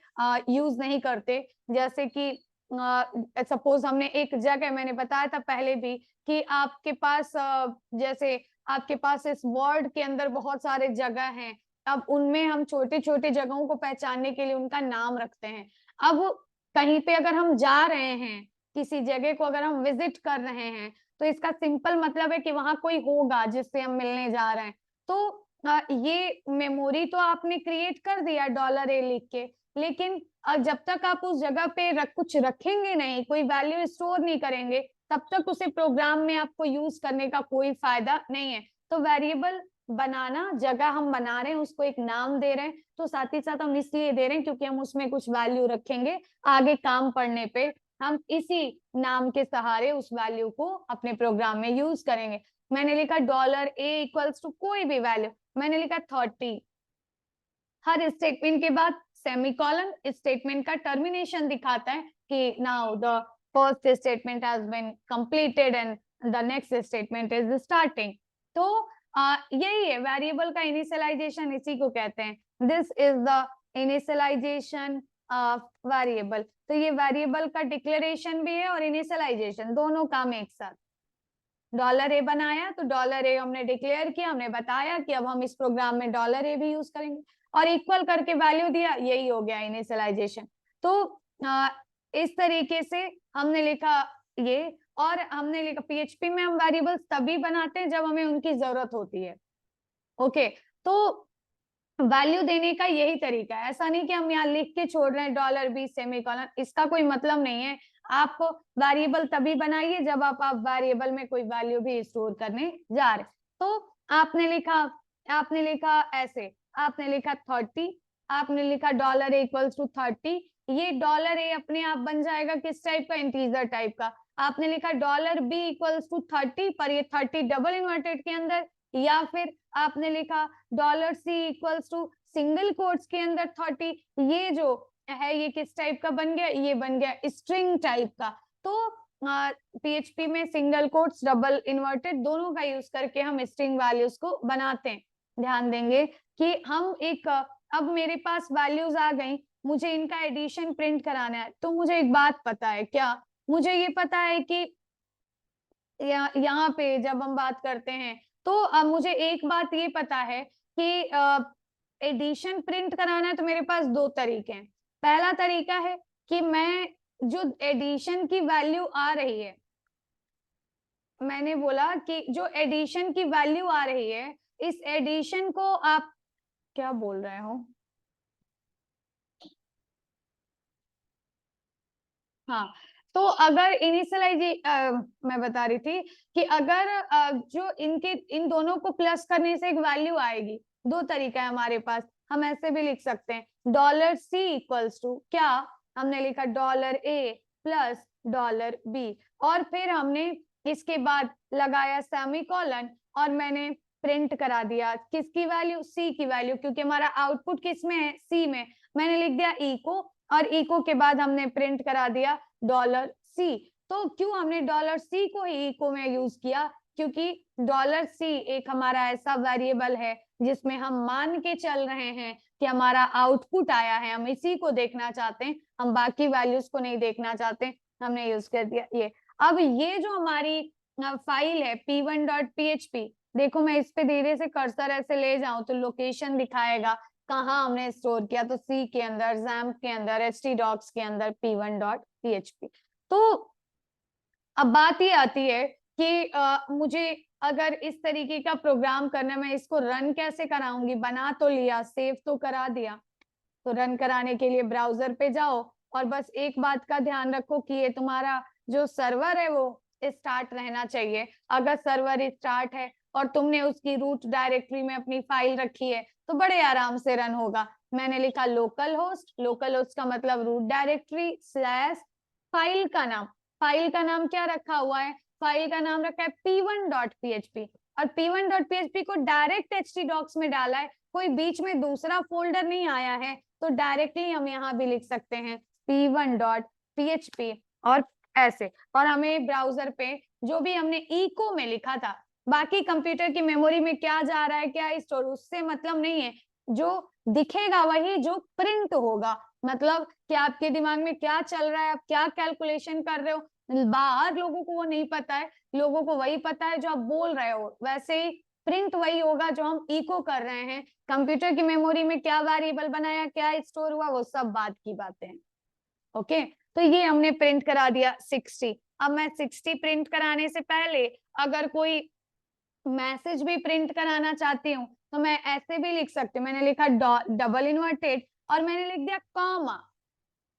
यूज नहीं करते। जैसे कि सपोज हमने एक जगह, मैंने बताया था पहले भी कि आपके पास जैसे आपके पास इस वर्ड के अंदर बहुत सारे जगह हैं, अब उनमें हम छोटे छोटे जगहों को पहचानने के लिए उनका नाम रखते हैं। अब कहीं पे अगर हम जा रहे हैं, किसी जगह को अगर हम विजिट कर रहे हैं, तो इसका सिंपल मतलब है कि वहां कोई होगा जिससे हम मिलने जा रहे हैं। तो ये मेमोरी तो आपने क्रिएट कर दिया डॉलर ए लिख के, लेकिन जब तक आप उस जगह पे कुछ रखेंगे नहीं, कोई वैल्यू स्टोर नहीं करेंगे, तब तक उसे प्रोग्राम में आपको यूज करने का कोई फायदा नहीं है। तो वेरिएबल बनाना, जगह हम बना रहे हैं उसको एक नाम दे रहे हैं, तो साथ ही साथ हम इसलिए दे रहे हैं क्योंकि हम उसमें कुछ वैल्यू रखेंगे, आगे काम पड़ने पे हम इसी नाम के सहारे उस वैल्यू को अपने प्रोग्राम में यूज करेंगे। मैंने लिखा डॉलर ए इक्वल्स टू कोई भी वैल्यू, मैंने लिखा 30। हर स्टेटमेंट के बाद सेमीकोलन स्टेटमेंट का टर्मिनेशन दिखाता है कि now the first statement has been completed and the next statement is starting. तो यही है वेरिएबल का इनिशियलाइजेशन, इसी को कहते हैं। This is the initialization of variable. तो ये वेरिएबल का डिक्लेरेशन भी है और इनिशियलाइजेशन, दोनों काम एक साथ। डॉलर ए बनाया तो डॉलर ए हमने डिक्लेयर किया, हमने बताया कि अब हम इस प्रोग्राम में डॉलर ए भी यूज करेंगे, और इक्वल करके वैल्यू दिया, यही हो गया इनिशियलाइजेशन। तो इस तरीके से हमने लिखा ये, और हमने लिखा पीएचपी में हम वेरिएबल्स तभी बनाते हैं जब हमें उनकी जरूरत होती है। ओके, तो वैल्यू देने का यही तरीका है, ऐसा नहीं कि हम यहाँ लिख के छोड़ रहे हैं डॉलर बी सेमीकोलन, इसका कोई मतलब नहीं है। आप वेरिएबल तभी बनाइए जब आप वेरिएबल में कोई वैल्यू भी स्टोर करने जा रहे। तो आपने लिखा ऐसे, आपने लिखा 30, आपने लिखा डॉलर ए इक्वल्स टू 30। ये डॉलर ए अपने आप बन जाएगा किस टाइप का, इंटीजर टाइप का। आपने लिखा डॉलर बी इक्वल्स टू 30, पर ये 30 डबल इन्वर्टेड के अंदर, या फिर आपने लिखा dollar c equals to single quotes के अंदर 30। ये जो है ये किस टाइप का बन गया, ये बन गया स्ट्रिंग टाइप का। तो पीएचपी में सिंगल कोट्स, डबल इन्वर्टेड दोनों का यूज करके हम स्ट्रिंग वैल्यूज को बनाते हैं। ध्यान देंगे कि हम एक अब मेरे पास वैल्यूज आ गई, मुझे इनका एडिशन प्रिंट कराना है। तो मुझे एक बात पता है, क्या मुझे ये पता है कि यहाँ पे जब हम बात करते हैं तो मुझे एक बात ये पता है कि एडिशन प्रिंट कराना है तो मेरे पास दो तरीके हैं। पहला तरीका है कि मैं जो एडिशन की वैल्यू आ रही है, मैंने बोला कि जो एडिशन की वैल्यू आ रही है, इस एडिशन को आप क्या बोल रहे हो, हाँ, तो अगर मैं बता रही थी कि अगर जो इन दोनों को प्लस करने से एक वैल्यू आएगी, दो तरीका है हमारे पास। हम ऐसे भी लिख सकते हैं $C इक्वल्स टू क्या, हमने लिखा $A प्लस $B, और फिर हमने इसके बाद लगाया सेमीकोलन और मैंने प्रिंट करा दिया किसकी वैल्यू, सी की वैल्यू, क्योंकि हमारा आउटपुट किस में है, सी में। मैंने लिख दिया इको, और इको के बाद हमने प्रिंट करा दिया $C। तो क्यों हमने $C को ही इको में यूज किया, क्योंकि $C एक हमारा ऐसा वेरिएबल है जिसमें हम मान के चल रहे हैं कि हमारा आउटपुट आया है, हम इसी को देखना चाहते हैं, हम बाकी वैल्यूज को नहीं देखना चाहते, हमने यूज कर दिया ये। अब ये जो हमारी फाइल है p1.php, देखो मैं इस पे धीरे से कर्सर ऐसे ले जाऊं तो लोकेशन दिखाएगा कहाँ हमने स्टोर किया, तो सी के अंदर, XAMPP के अंदर, htdocs के अंदर p1.php। तो अब बात ये आती है कि मुझे अगर इस तरीके का प्रोग्राम करना, मैं इसको रन कैसे कराऊंगी, बना तो लिया, सेव तो करा दिया, तो रन कराने के लिए ब्राउजर पे जाओ और बस एक बात का ध्यान रखो कि ये तुम्हारा जो सर्वर है वो स्टार्ट रहना चाहिए। अगर सर्वर स्टार्ट है और तुमने उसकी रूट डायरेक्टरी में अपनी फाइल रखी है तो बड़े आराम से रन होगा। मैंने लिखा लोकल होस्ट का मतलब रूट डायरेक्टरी स्लैश फाइल का नाम, फाइल का नाम क्या रखा हुआ है, फाइल का नाम रखा है p1.php, और p1.php को डायरेक्ट htdocs में डाला है, कोई बीच में दूसरा फोल्डर नहीं आया है, तो डायरेक्टली हम यहाँ भी लिख सकते हैं p1.php और ऐसे। और हमें ब्राउजर पे जो भी हमने इको में लिखा था, बाकी कंप्यूटर की मेमोरी में क्या जा रहा है, क्या स्टोर, उससे मतलब नहीं है, जो दिखेगा वही जो प्रिंट होगा, मतलब कि आपके दिमाग में क्या चल रहा है, आप क्या कैलकुलेशन कर रहे हो, बाहर लोगों को वो नहीं पता है, लोगों को वही पता है जो आप बोल रहे हो, वैसे ही प्रिंट वही होगा जो हम इको कर रहे हैं। कंप्यूटर की मेमोरी में क्या वेरिएबल बनाया, क्या स्टोर हुआ, वो सब बात की बातें हैं। ओके, तो ये हमने प्रिंट करा दिया 60। अब मैं 60 प्रिंट कराने से पहले अगर कोई मैसेज भी प्रिंट कराना चाहती हूँ तो मैं ऐसे भी लिख सकती हूँ। मैंने लिखा डबल इन्वर्टेड और मैंने लिख दिया कॉमा,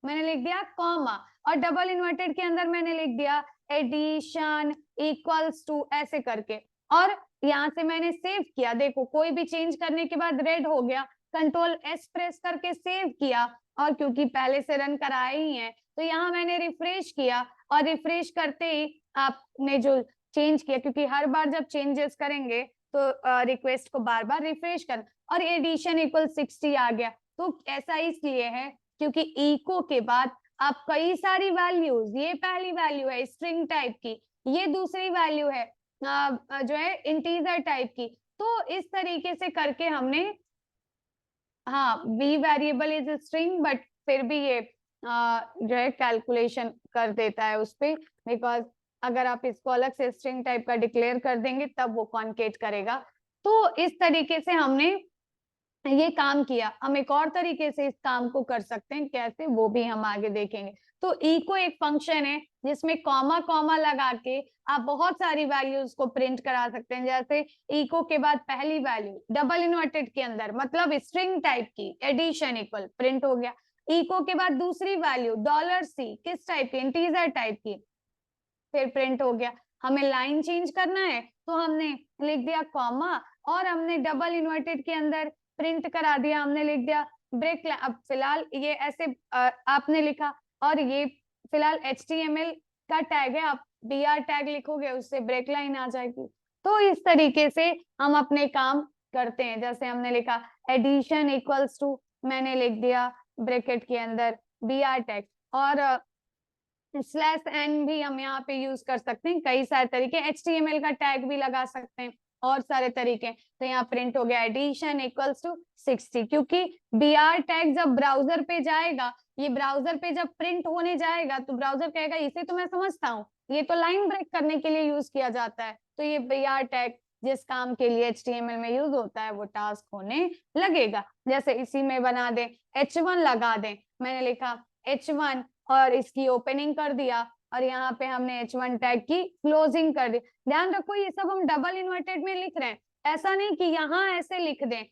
मैंने लिख दिया कॉमा, और डबल इन्वर्टेड के अंदर मैंने लिख दिया एडिशन इक्वल्स टू ऐसे करके, और यहाँ से मैंने सेव किया। देखो कोई भी चेंज करने के बाद रेड हो गया, कंट्रोल एस प्रेस करके सेव किया, और क्योंकि पहले से रन कराए ही है तो यहाँ मैंने रिफ्रेश किया, और रिफ्रेश करते ही आपने जो चेंज किया, क्योंकि हर बार जब चेंजेस करेंगे तो रिक्वेस्ट को बार बार रिफ्रेश कर, और एडिशन इक्वल 60 आ गया। तो ऐसा इसलिए है क्योंकि इको के बाद आप कई सारी वैल्यूज, ये पहली वैल्यू है स्ट्रिंग टाइप की, ये दूसरी वैल्यू है जो है इंटीजर टाइप की, तो इस तरीके से करके हमने, हाँ v variable is string but फिर भी ये जो है कैलकुलेशन कर देता है उस पे, बिकॉज अगर आप इसको अलग से स्ट्रिंग टाइप का डिक्लेयर कर देंगे तब वो कॉन्केट करेगा। तो इस तरीके से हमने ये काम किया। हम एक और तरीके से इस काम को कर सकते हैं, कैसे वो भी हम आगे देखेंगे। तो इको एक फंक्शन है जिसमें कॉमा कॉमा लगा के आप बहुत सारी वैल्यूज को प्रिंट करा सकते हैं। जैसे इको के बाद पहली वैल्यू डबल इन्वर्टेड के अंदर मतलब स्ट्रिंग टाइप की एडिशन इक्वल प्रिंट हो गया। इको के बाद दूसरी वैल्यू $C किस टाइप की, इंटीजर टाइप की, फिर प्रिंट हो गया। हमें लाइन चेंज करना है तो हमने लिख दिया कॉमा, और हमने डबल इन्वर्टेड के अंदर प्रिंट करा दिया, हमने लिख दिया ब्रेक। अब फिलहाल ये ऐसे आपने लिखा, और ये फिलहाल HTML का टैग है, आप BR टैग लिखोगे उससे ब्रेक लाइन आ जाएगी। तो इस तरीके से हम अपने काम करते हैं। जैसे हमने लिखा एडिशन इक्वल्स टू, मैंने लिख दिया ब्रैकेट के अंदर BR टैग, और /n भी हम यहाँ पे यूज कर सकते हैं, कई सारे तरीके, HTML का टैग भी लगा सकते हैं, और सारे तरीके हैं। तो यहाँ प्रिंट हो गया एडिशन इक्वल्स टू 60, क्योंकि BR टैग जब ब्राउजर पे जाएगा, ये ब्राउजर पे जब प्रिंट होने जाएगा तो ब्राउजर कहेगा इसे तो मैं समझता हूँ, ये तो लाइन ब्रेक करने के लिए यूज किया जाता है, तो ये BR टैग जिस काम के लिए HTML में यूज होता है वो टास्क होने लगेगा। जैसे इसी में बना दे H1 लगा दे, मैंने लिखा H1 और इसकी ओपनिंग कर दिया और यहाँ पे हमने H1 टैग की क्लोजिंग कर दी। ध्यान रखो ये सब हम डबल इन्वर्टेड में लिख रहे हैं, ऐसा नहीं कि यहाँ ऐसे लिख दें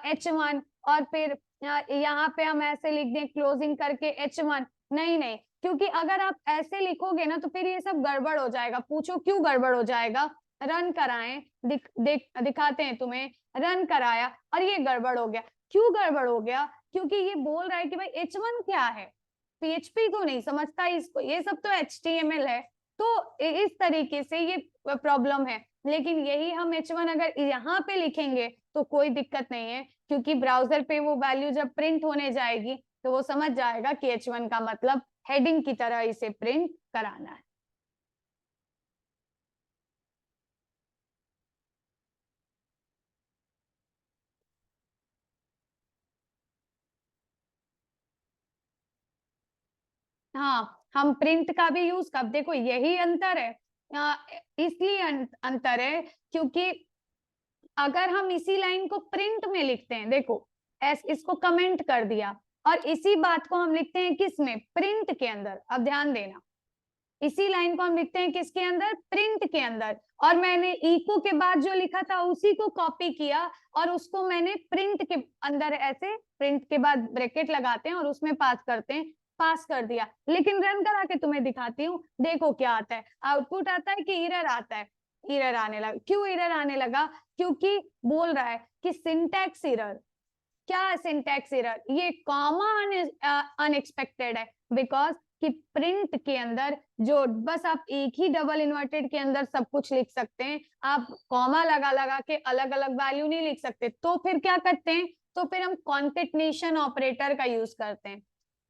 H1 और फिर यहाँ पे हम ऐसे लिख दें क्लोजिंग करके H1, नहीं नहीं, क्योंकि अगर आप ऐसे लिखोगे ना तो फिर ये सब गड़बड़ हो जाएगा। पूछो क्यों गड़बड़ हो जाएगा? रन कराएं, दिखाते हैं तुम्हें, रन कराया और ये गड़बड़ हो गया। क्यों गड़बड़ हो गया? क्योंकि ये बोल रहा है कि भाई H1 क्या है, PHP को नहीं समझता इसको, ये सब तो HTML है, तो इस तरीके से ये प्रॉब्लम है। लेकिन यही हम H1 अगर यहाँ पे लिखेंगे तो कोई दिक्कत नहीं है, क्योंकि ब्राउजर पे वो वैल्यू जब प्रिंट होने जाएगी तो वो समझ जाएगा कि H1 का मतलब हेडिंग की तरह इसे प्रिंट कराना है। हाँ, हम प्रिंट का भी यूज कर, देखो यही अंतर है, इसलिए अंतर है क्योंकि अगर हम इसी लाइन को प्रिंट में लिखते हैं, देखो इसको कमेंट कर दिया और इसी बात को हम लिखते हैं किसमें, प्रिंट के अंदर। अब ध्यान देना, इसी लाइन को हम लिखते हैं किसके अंदर, प्रिंट के अंदर, और मैंने इको के बाद जो लिखा था उसी को कॉपी किया और उसको मैंने प्रिंट के अंदर ऐसे, प्रिंट के बाद ब्रैकेट लगाते हैं और उसमें पास करते हैं, पास कर दिया। लेकिन रन करा के तुम्हें दिखाती हूँ, देखो क्या आता है, आउटपुट आता है कि एरर आता है? एरर आने लगा। क्यों एरर आने लगा? क्योंकि बोल रहा है कि सिंटैक्स एरर। क्या सिंटैक्स एरर? ये कॉमा अनएक्सपेक्टेड है, बिकॉज कि प्रिंट के अंदर जो बस आप एक ही डबल इन्वर्टेड के अंदर सब कुछ लिख सकते हैं, आप कॉमा लगा लगा के अलग अलग वैल्यू नहीं लिख सकते। तो फिर क्या करते हैं, तो फिर हम कॉन्केटनेशन ऑपरेटर का यूज करते हैं।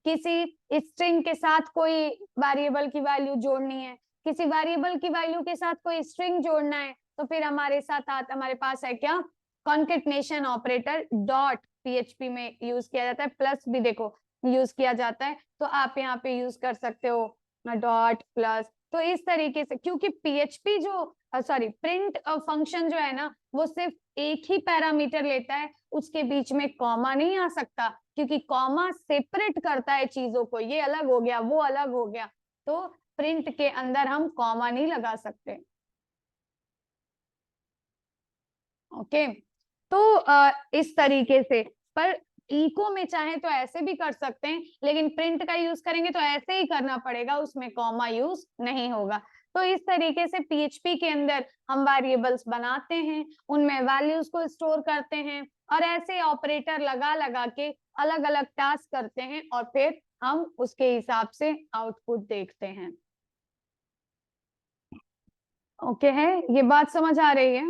किसी स्ट्रिंग के साथ कोई वेरिएबल की वैल्यू जोड़नी है, किसी वेरिएबल की वैल्यू के साथ कोई स्ट्रिंग जोड़ना है, तो फिर हमारे पास है क्या, कॉन्केटनेशन ऑपरेटर डॉट PHP में यूज किया जाता है, प्लस भी देखो यूज किया जाता है, तो आप यहाँ पे यूज कर सकते हो डॉट प्लस। तो इस तरीके से, क्योंकि PHP जो प्रिंट फंक्शन जो है ना वो सिर्फ एक ही पैरामीटर लेता है, उसके बीच में कॉमा नहीं आ सकता, क्योंकि कॉमा सेपरेट करता है चीजों को, ये अलग हो गया वो अलग हो गया, तो प्रिंट के अंदर हम कॉमा नहीं लगा सकते। ओके, तो इस तरीके से, पर इको में चाहे तो ऐसे भी कर सकते हैं, लेकिन प्रिंट का यूज करेंगे तो ऐसे ही करना पड़ेगा, उसमें कॉमा यूज नहीं होगा। तो इस तरीके से PHP के अंदर हम वेरिएबल्स बनाते हैं, उनमें वैल्यूज को स्टोर करते हैं और ऐसे ऑपरेटर लगा लगा के अलग अलग टास्क करते हैं और फिर हम उसके हिसाब से आउटपुट देखते हैं। ओके है, ये बात समझ आ रही है?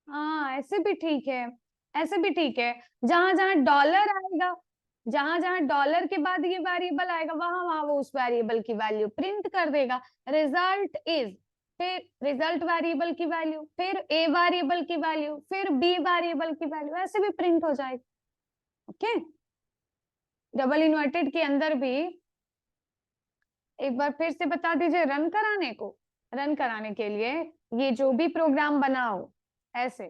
हाँ, ऐसे भी ठीक है, ऐसे भी ठीक है। जहां जहां डॉलर आएगा, जहां जहां डॉलर के बाद ये वेरिएबल आएगा, वहां वहां वो उस वेरिएबल की वैल्यू प्रिंट कर देगा। रिजल्ट इज, फिर रिजल्ट वेरिएबल की वैल्यू, फिर ए वेरिएबल की वैल्यू, फिर बी वेरिएबल की वैल्यू, ऐसे भी प्रिंट हो जाएगी। ओके, डबल इन्वर्टेड के अंदर भी एक बार फिर से बता दीजिए, रन कराने को, रन कराने के लिए ये जो भी प्रोग्राम बनाओ, ऐसे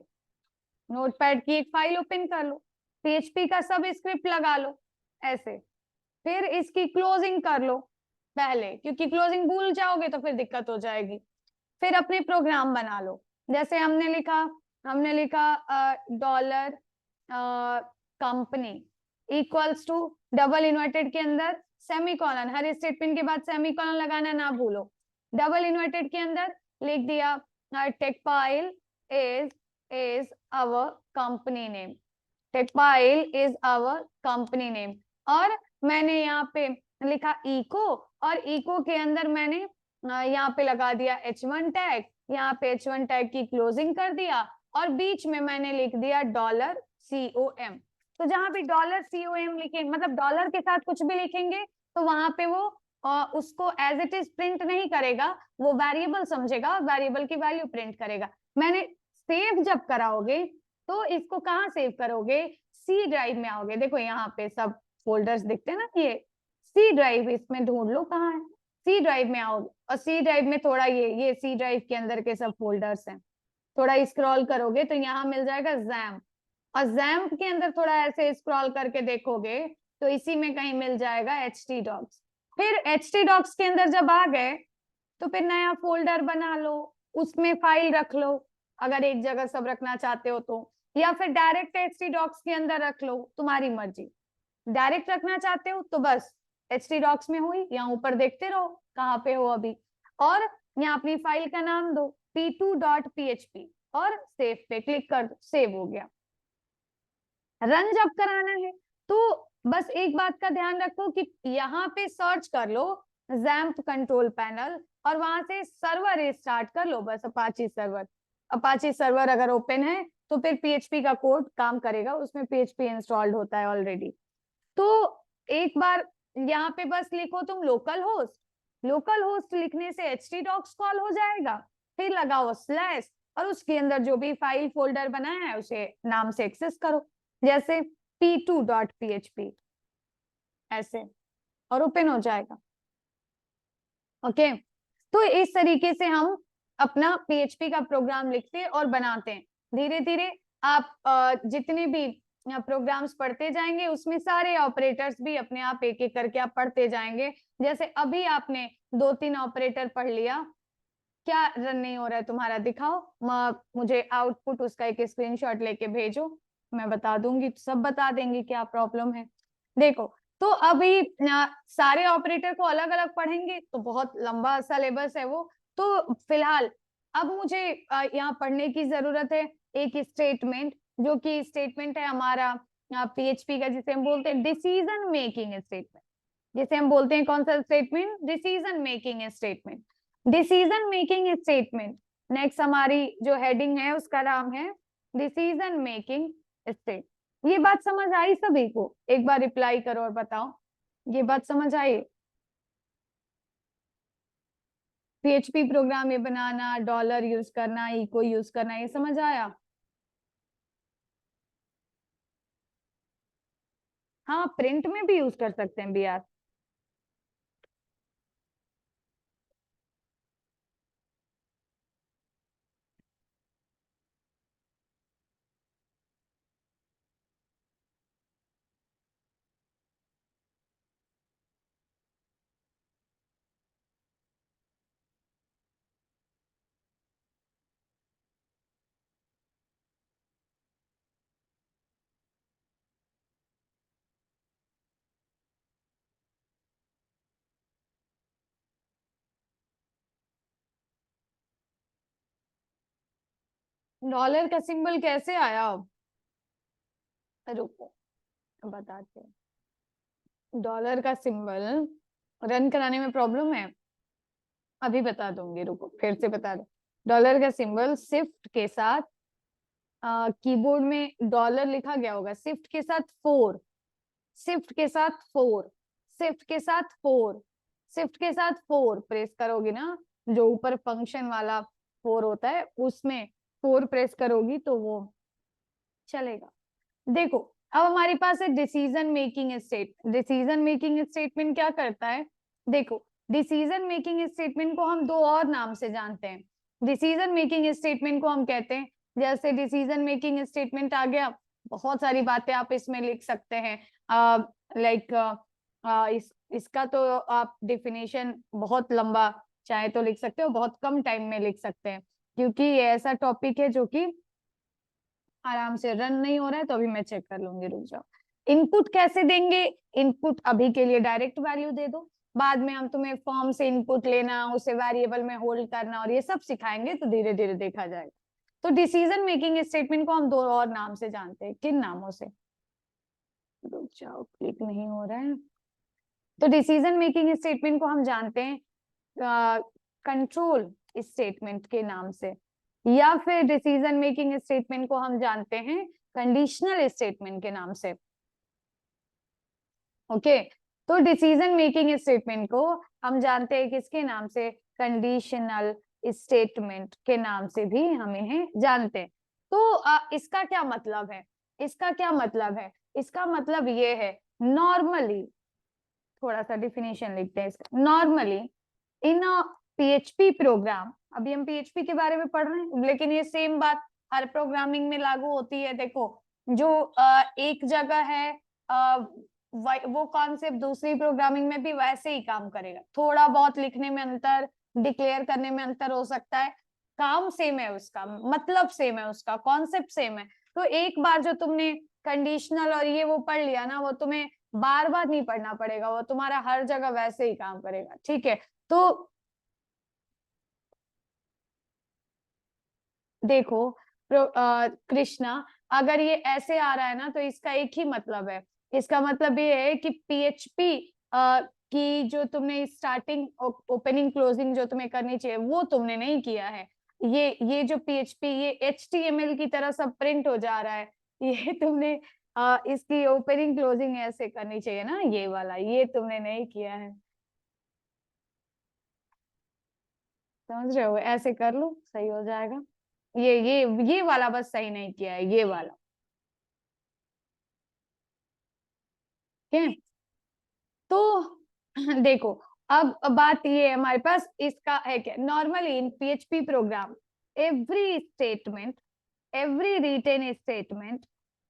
नोटपैड की एक फाइल ओपन कर लो, PHP का सब स्क्रिप्ट लगा लो ऐसे, फिर इसकी क्लोजिंग कर लो पहले, क्योंकि क्लोजिंग भूल जाओगे तो फिर दिक्कत हो जाएगी। फिर अपने प्रोग्राम बना लो, जैसे हमने लिखा dollar company equals to double inverted के अंदर सेमीकोलन, हर स्टेटमेंट के बाद सेमीकोलन लगाना ना भूलो। डबल इन्वर्टेड के अंदर लिख दिया Techpile is our company name, Techpile is our company name, और मैंने यहाँ पे लिखा इको, और इको के अंदर मैंने यहाँ पे लगा दिया H1 टैग, यहाँ पे H1 टैग की क्लोजिंग कर दिया, और बीच में मैंने लिख दिया $COM। तो जहां भी $COM लिखे, मतलब डॉलर के साथ कुछ भी लिखेंगे तो वहां पे वो उसको एज इट इज प्रिंट नहीं करेगा, वो वेरिएबल समझेगा और वेरिएबल की वैल्यू प्रिंट करेगा। मैंने सेव जब कराओगे तो इसको कहाँ सेव करोगे, सी ड्राइव में आओगे। देखो यहाँ पे सब फोल्डर्स दिखते हैं ना, ये सी ड्राइव, इसमें ढूंढ लो कहाँ है, सी ड्राइव में आओगे, और सी ड्राइव में थोड़ा ये सी ड्राइव के अंदर के सब फोल्डर्स हैं, थोड़ा स्क्रॉल करोगे तो यहाँ मिल जाएगा जैम्प, और जैम्प के अंदर थोड़ा ऐसे स्क्रॉल करके देखोगे तो इसी में कहीं मिल जाएगा htdocs। फिर htdocs के अंदर जब आ गए तो फिर नया फोल्डर बना लो, उसमें फाइल रख लो, अगर एक जगह सब रखना चाहते हो तो, या फिर डायरेक्ट htdocs के अंदर रख लो, तुम्हारी मर्जी। डायरेक्ट रखना चाहते हो तो बस htdocs में हुई, यहाँ ऊपर देखते रहो कहाँ पे हो अभी, और यहाँ अपनी फाइल का नाम दो p2.php और सेव पे क्लिक कर दो, सेव हो गया। रन जब कराना है तो बस एक बात का ध्यान रखो कि यहाँ पे सर्च कर लो जैम्प कंट्रोल पैनल, और वहां से सर्वर स्टार्ट कर लो, बस अपाची सर्वर। अपाची सर्वर अगर ओपन है तो फिर पीएचपी का कोड काम करेगा, उसमें पीएचपी इंस्टॉल्ड होता है ऑलरेडी। तो एक बार यहाँ पे बस लिखो तुम लोकल होस्ट, लोकल होस्ट लिखने से htdocs कॉल हो जाएगा, फिर लगाओ स्लैश, और उसके अंदर जो भी फाइल फोल्डर बनाया है उसे नाम से एक्सेस करो, जैसे p2.php ऐसे, और ओपन हो जाएगा। ओके, तो इस तरीके से हम अपना पीएचपी का प्रोग्राम लिखते और बनाते हैं। धीरे धीरे आप जितने भी प्रोग्राम्स पढ़ते जाएंगे उसमें सारे ऑपरेटर्स भी अपने आप एक एक करके आप पढ़ते जाएंगे। जैसे अभी आपने 2-3 ऑपरेटर पढ़ लिया, क्या रन नहीं हो रहा है तुम्हारा, दिखाओ, मुझे आउटपुट उसका एक स्क्रीनशॉट लेके भेजो, मैं बता दूंगी, सब बता देंगे क्या प्रॉब्लम है। देखो, तो अभी सारे ऑपरेटर को अलग अलग पढ़ेंगे तो बहुत लंबा सिलेबस है वो, तो फिलहाल अब मुझे यहाँ पढ़ने की जरूरत है एक स्टेटमेंट, जो कि स्टेटमेंट है हमारा पीएचपी का, जिसे हम बोलते हैं डिसीजन मेकिंग स्टेटमेंट। जिसे हम बोलते हैं कौन सा statement, decision making statement. Decision making statement, next हमारी जो हेडिंग है उसका नाम है डिसीजन मेकिंग स्टेट। ये बात समझ आई सभी को? एक बार रिप्लाई करो और बताओ, ये बात समझ आई? पीएचपी प्रोग्राम ये बनाना, डॉलर यूज करना, इको यूज करना, ये समझ आया? हाँ, प्रिंट में भी यूज कर सकते हैं बीआर। डॉलर का सिंबल कैसे आया? रुको बताते हैं। डॉलर का सिंबल रन कराने में प्रॉब्लम है, अभी बता दूंगी, रुको फिर से बता दो। डॉलर का सिंबल शिफ्ट के साथ, कीबोर्ड में डॉलर लिखा गया होगा, शिफ्ट के साथ 4, शिफ्ट के साथ 4, शिफ्ट के साथ 4, शिफ्ट के साथ 4 प्रेस करोगी ना, जो ऊपर फंक्शन वाला 4 होता है उसमें 4 प्रेस करोगी तो वो चलेगा। देखो, अब हमारे पास है decision making state. Decision making statement क्या करता है? देखो, डिसीजन मेकिंग स्टेटमेंट को हम दो और नाम से जानते हैं। डिसीजन मेकिंग स्टेटमेंट को हम कहते हैं, जैसे डिसीजन मेकिंग स्टेटमेंट आ गया, बहुत सारी बातें आप इसमें लिख सकते हैं, लाइक इसका तो आप डिफिनेशन बहुत लंबा चाहे तो लिख सकते हो, बहुत कम टाइम में लिख सकते हैं, क्योंकि ये ऐसा टॉपिक है जो कि आराम से रन नहीं हो रहा है, तो अभी मैं चेक कर लूंगी, रुक जाओ। इनपुट कैसे देंगे? इनपुट अभी के लिए डायरेक्ट वैल्यू दे दो, बाद में हम तुम्हें फॉर्म से इनपुट लेना, उसे वेरिएबल में होल्ड करना और ये सब सिखाएंगे, तो धीरे धीरे देखा जाएगा। तो डिसीजन मेकिंग स्टेटमेंट को हम दो और नाम से जानते हैं, किन नामों से? रुक जाओ, क्लिक नहीं हो रहा है। तो डिसीजन मेकिंग स्टेटमेंट को हम जानते हैं कंट्रोल स्टेटमेंट के नाम से, या फिर डिसीजन मेकिंग स्टेटमेंट को हम जानते हैं कंडीशनल स्टेटमेंट के नाम से। ओके, तो डिसीजन मेकिंग स्टेटमेंट को हम जानते हैं किसके नाम से, कंडीशनल स्टेटमेंट के नाम से भी हम इन्हें जानते हैं। तो इसका क्या मतलब है, इसका क्या मतलब है, इसका मतलब ये है, नॉर्मली, थोड़ा सा डिफिनेशन लिखते हैं इसका। Normally in a PHP programme, अभी हम पीएचपी के बारे में पढ़ रहे हैं, लेकिन ये सेम बात हर प्रोग्रामिंग में लागू होती है। देखो, जो एक जगह है वो कॉन्सेप्ट दूसरी प्रोग्रामिंग में भी वैसे ही काम करेगा। थोड़ा बहुत लिखने में अंतर, डिक्लेयर करने में अंतर हो सकता है, काम सेम है उसका, मतलब सेम है उसका, कॉन्सेप्ट सेम है। तो एक बार जो तुमने कंडीशनल और ये वो पढ़ लिया ना, वो तुम्हें बार बार नहीं पढ़ना पड़ेगा, वो तुम्हारा हर जगह वैसे ही काम करेगा। ठीक है, तो देखो कृष्णा, अगर ये ऐसे आ रहा है ना, तो इसका एक ही मतलब है, इसका मतलब ये है कि पीएचपी की जो तुमने स्टार्टिंग ओपनिंग क्लोजिंग जो तुम्हें करनी चाहिए वो तुमने नहीं किया है। ये जो पीएचपी, ये एचटीएमएल की तरह सब प्रिंट हो जा रहा है, ये तुमने इसकी ओपनिंग क्लोजिंग ऐसे करनी चाहिए ना, ये वाला, ये तुमने नहीं किया है। समझ रहे हो, ऐसे कर लो, सही हो जाएगा। ये वाला बस सही नहीं किया है, ये वाला। ठीक है, तो देखो, अब बात ये है हमारे पास, इसका है क्या, normally in PHP program every statement, every written statement,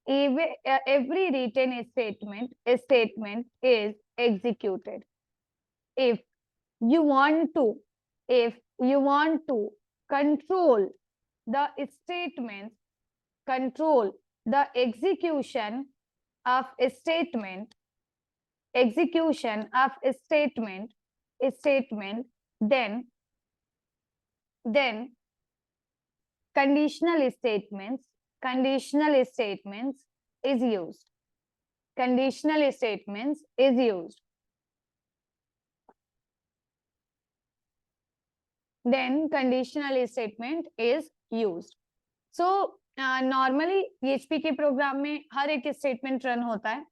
every written statement is executed if you want to, if you want to control the statement, control the execution of a statement, execution of a statement, then conditional statements is used, conditional statements is used, then conditional statement is used. So normally PHP के प्रोग्राम में हर एक स्टेटमेंट रन होता है,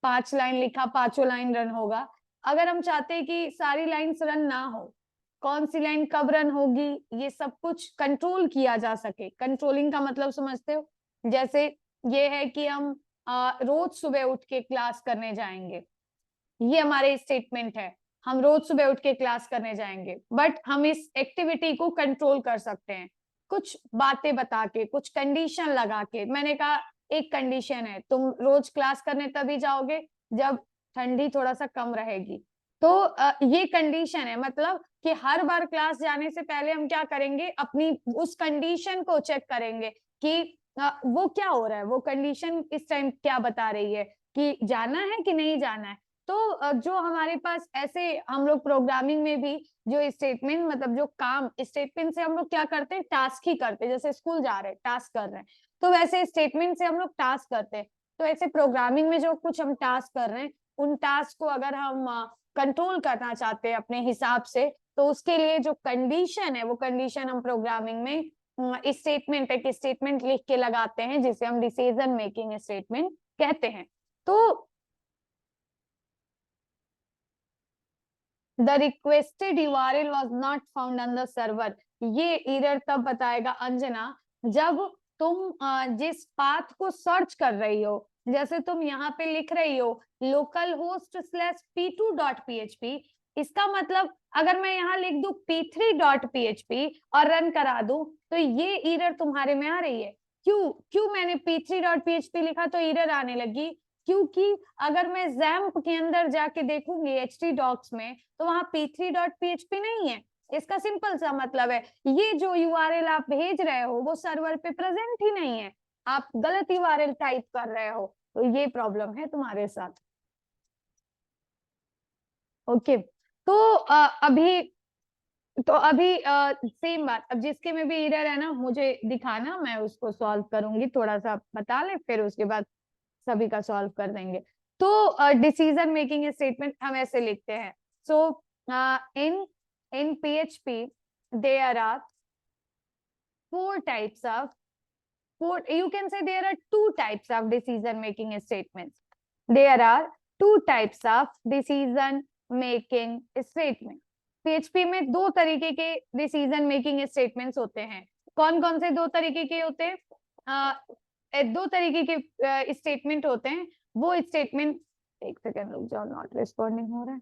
5 लाइन लिखा, 5 लाइन रन होगा। अगर हम चाहते हैं कि सारी लाइन्स रन ना हो, कौन सी लाइन कब रन होगी, ये सब कुछ कंट्रोल किया जा सके। कंट्रोलिंग का मतलब समझते हो, जैसे ये है कि हम रोज सुबह उठ के क्लास करने जाएंगे, ये हमारे स्टेटमेंट है, हम रोज सुबह उठ के क्लास करने जाएंगे, बट हम इस एक्टिविटी को कंट्रोल कर सकते हैं कुछ बातें बता के, कुछ कंडीशन लगा के। मैंने कहा एक कंडीशन है, तुम रोज क्लास करने तभी जाओगे जब ठंडी थोड़ा सा कम रहेगी। तो ये कंडीशन है, मतलब कि हर बार क्लास जाने से पहले हम क्या करेंगे, अपनी उस कंडीशन को चेक करेंगे कि वो क्या हो रहा है, वो कंडीशन इस टाइम क्या बता रही है कि जाना है कि नहीं जाना है। तो जो हमारे पास ऐसे, हम लोग प्रोग्रामिंग में भी जो स्टेटमेंट, मतलब जो काम स्टेटमेंट से हम लोग क्या करते हैं, टास्क ही करते हैं। जैसे स्कूल जा रहे हैं, टास्क कर रहे हैं, तो वैसे स्टेटमेंट से हम लोग टास्क करते हैं। तो ऐसे प्रोग्रामिंग में जो कुछ हम टास्क कर रहे हैं, उन टास्क को अगर हम कंट्रोल करना चाहते हैं अपने हिसाब से, तो उसके लिए जो कंडीशन है, वो कंडीशन हम प्रोग्रामिंग में स्टेटमेंट, एक स्टेटमेंट लिख के लगाते हैं, जिसे हम डिसीजन मेकिंग स्टेटमेंट कहते हैं। तो the requested URL was not found on the server, ये एरर तब बताएगा अंजना जब तुम जिस पाथ को सर्च कर रही हो, जैसे तुम यहाँ पे लिख रही हो localhost/p2.php, इसका मतलब अगर मैं यहाँ लिख दूं p3.php और रन करा दूं, तो ये एरर तुम्हारे में आ रही है। क्यों मैंने p3.php लिखा तो एरर आने लगी, क्योंकि अगर मैं XAMPP के अंदर जाके देखूंगी htdocs में, तो वहां p3.php नहीं है। इसका सिंपल सा मतलब है, ये जो URL आप भेज रहे हो वो सर्वर पे प्रेजेंट ही नहीं है, आप गलत URL टाइप कर रहे हो, तो ये प्रॉब्लम है तुम्हारे साथ। ओके, तो अभी सेम बात, अब जिसके में भी एरर है ना, मुझे दिखाना, मैं उसको सॉल्व करूंगी, थोड़ा सा बता ले, फिर उसके बाद सभी का सॉल्व कर देंगे। तो डिसीजन मेकिंग स्टेटमेंट हम ऐसे लिखते हैं. सो इन PHP there are four types of you can say there are two types of decision making statements. There are two types of decision making statement. PHP में दो तरीके के डिसीजन मेकिंग स्टेटमेंट्स होते हैं. कौन कौन से दो तरीके के होते हैं? दो तरीके के स्टेटमेंट होते हैं. वो स्टेटमेंट, एक सेकेंड रुक जाओ, नॉट रिस्पॉन्डिंग हो रहा है.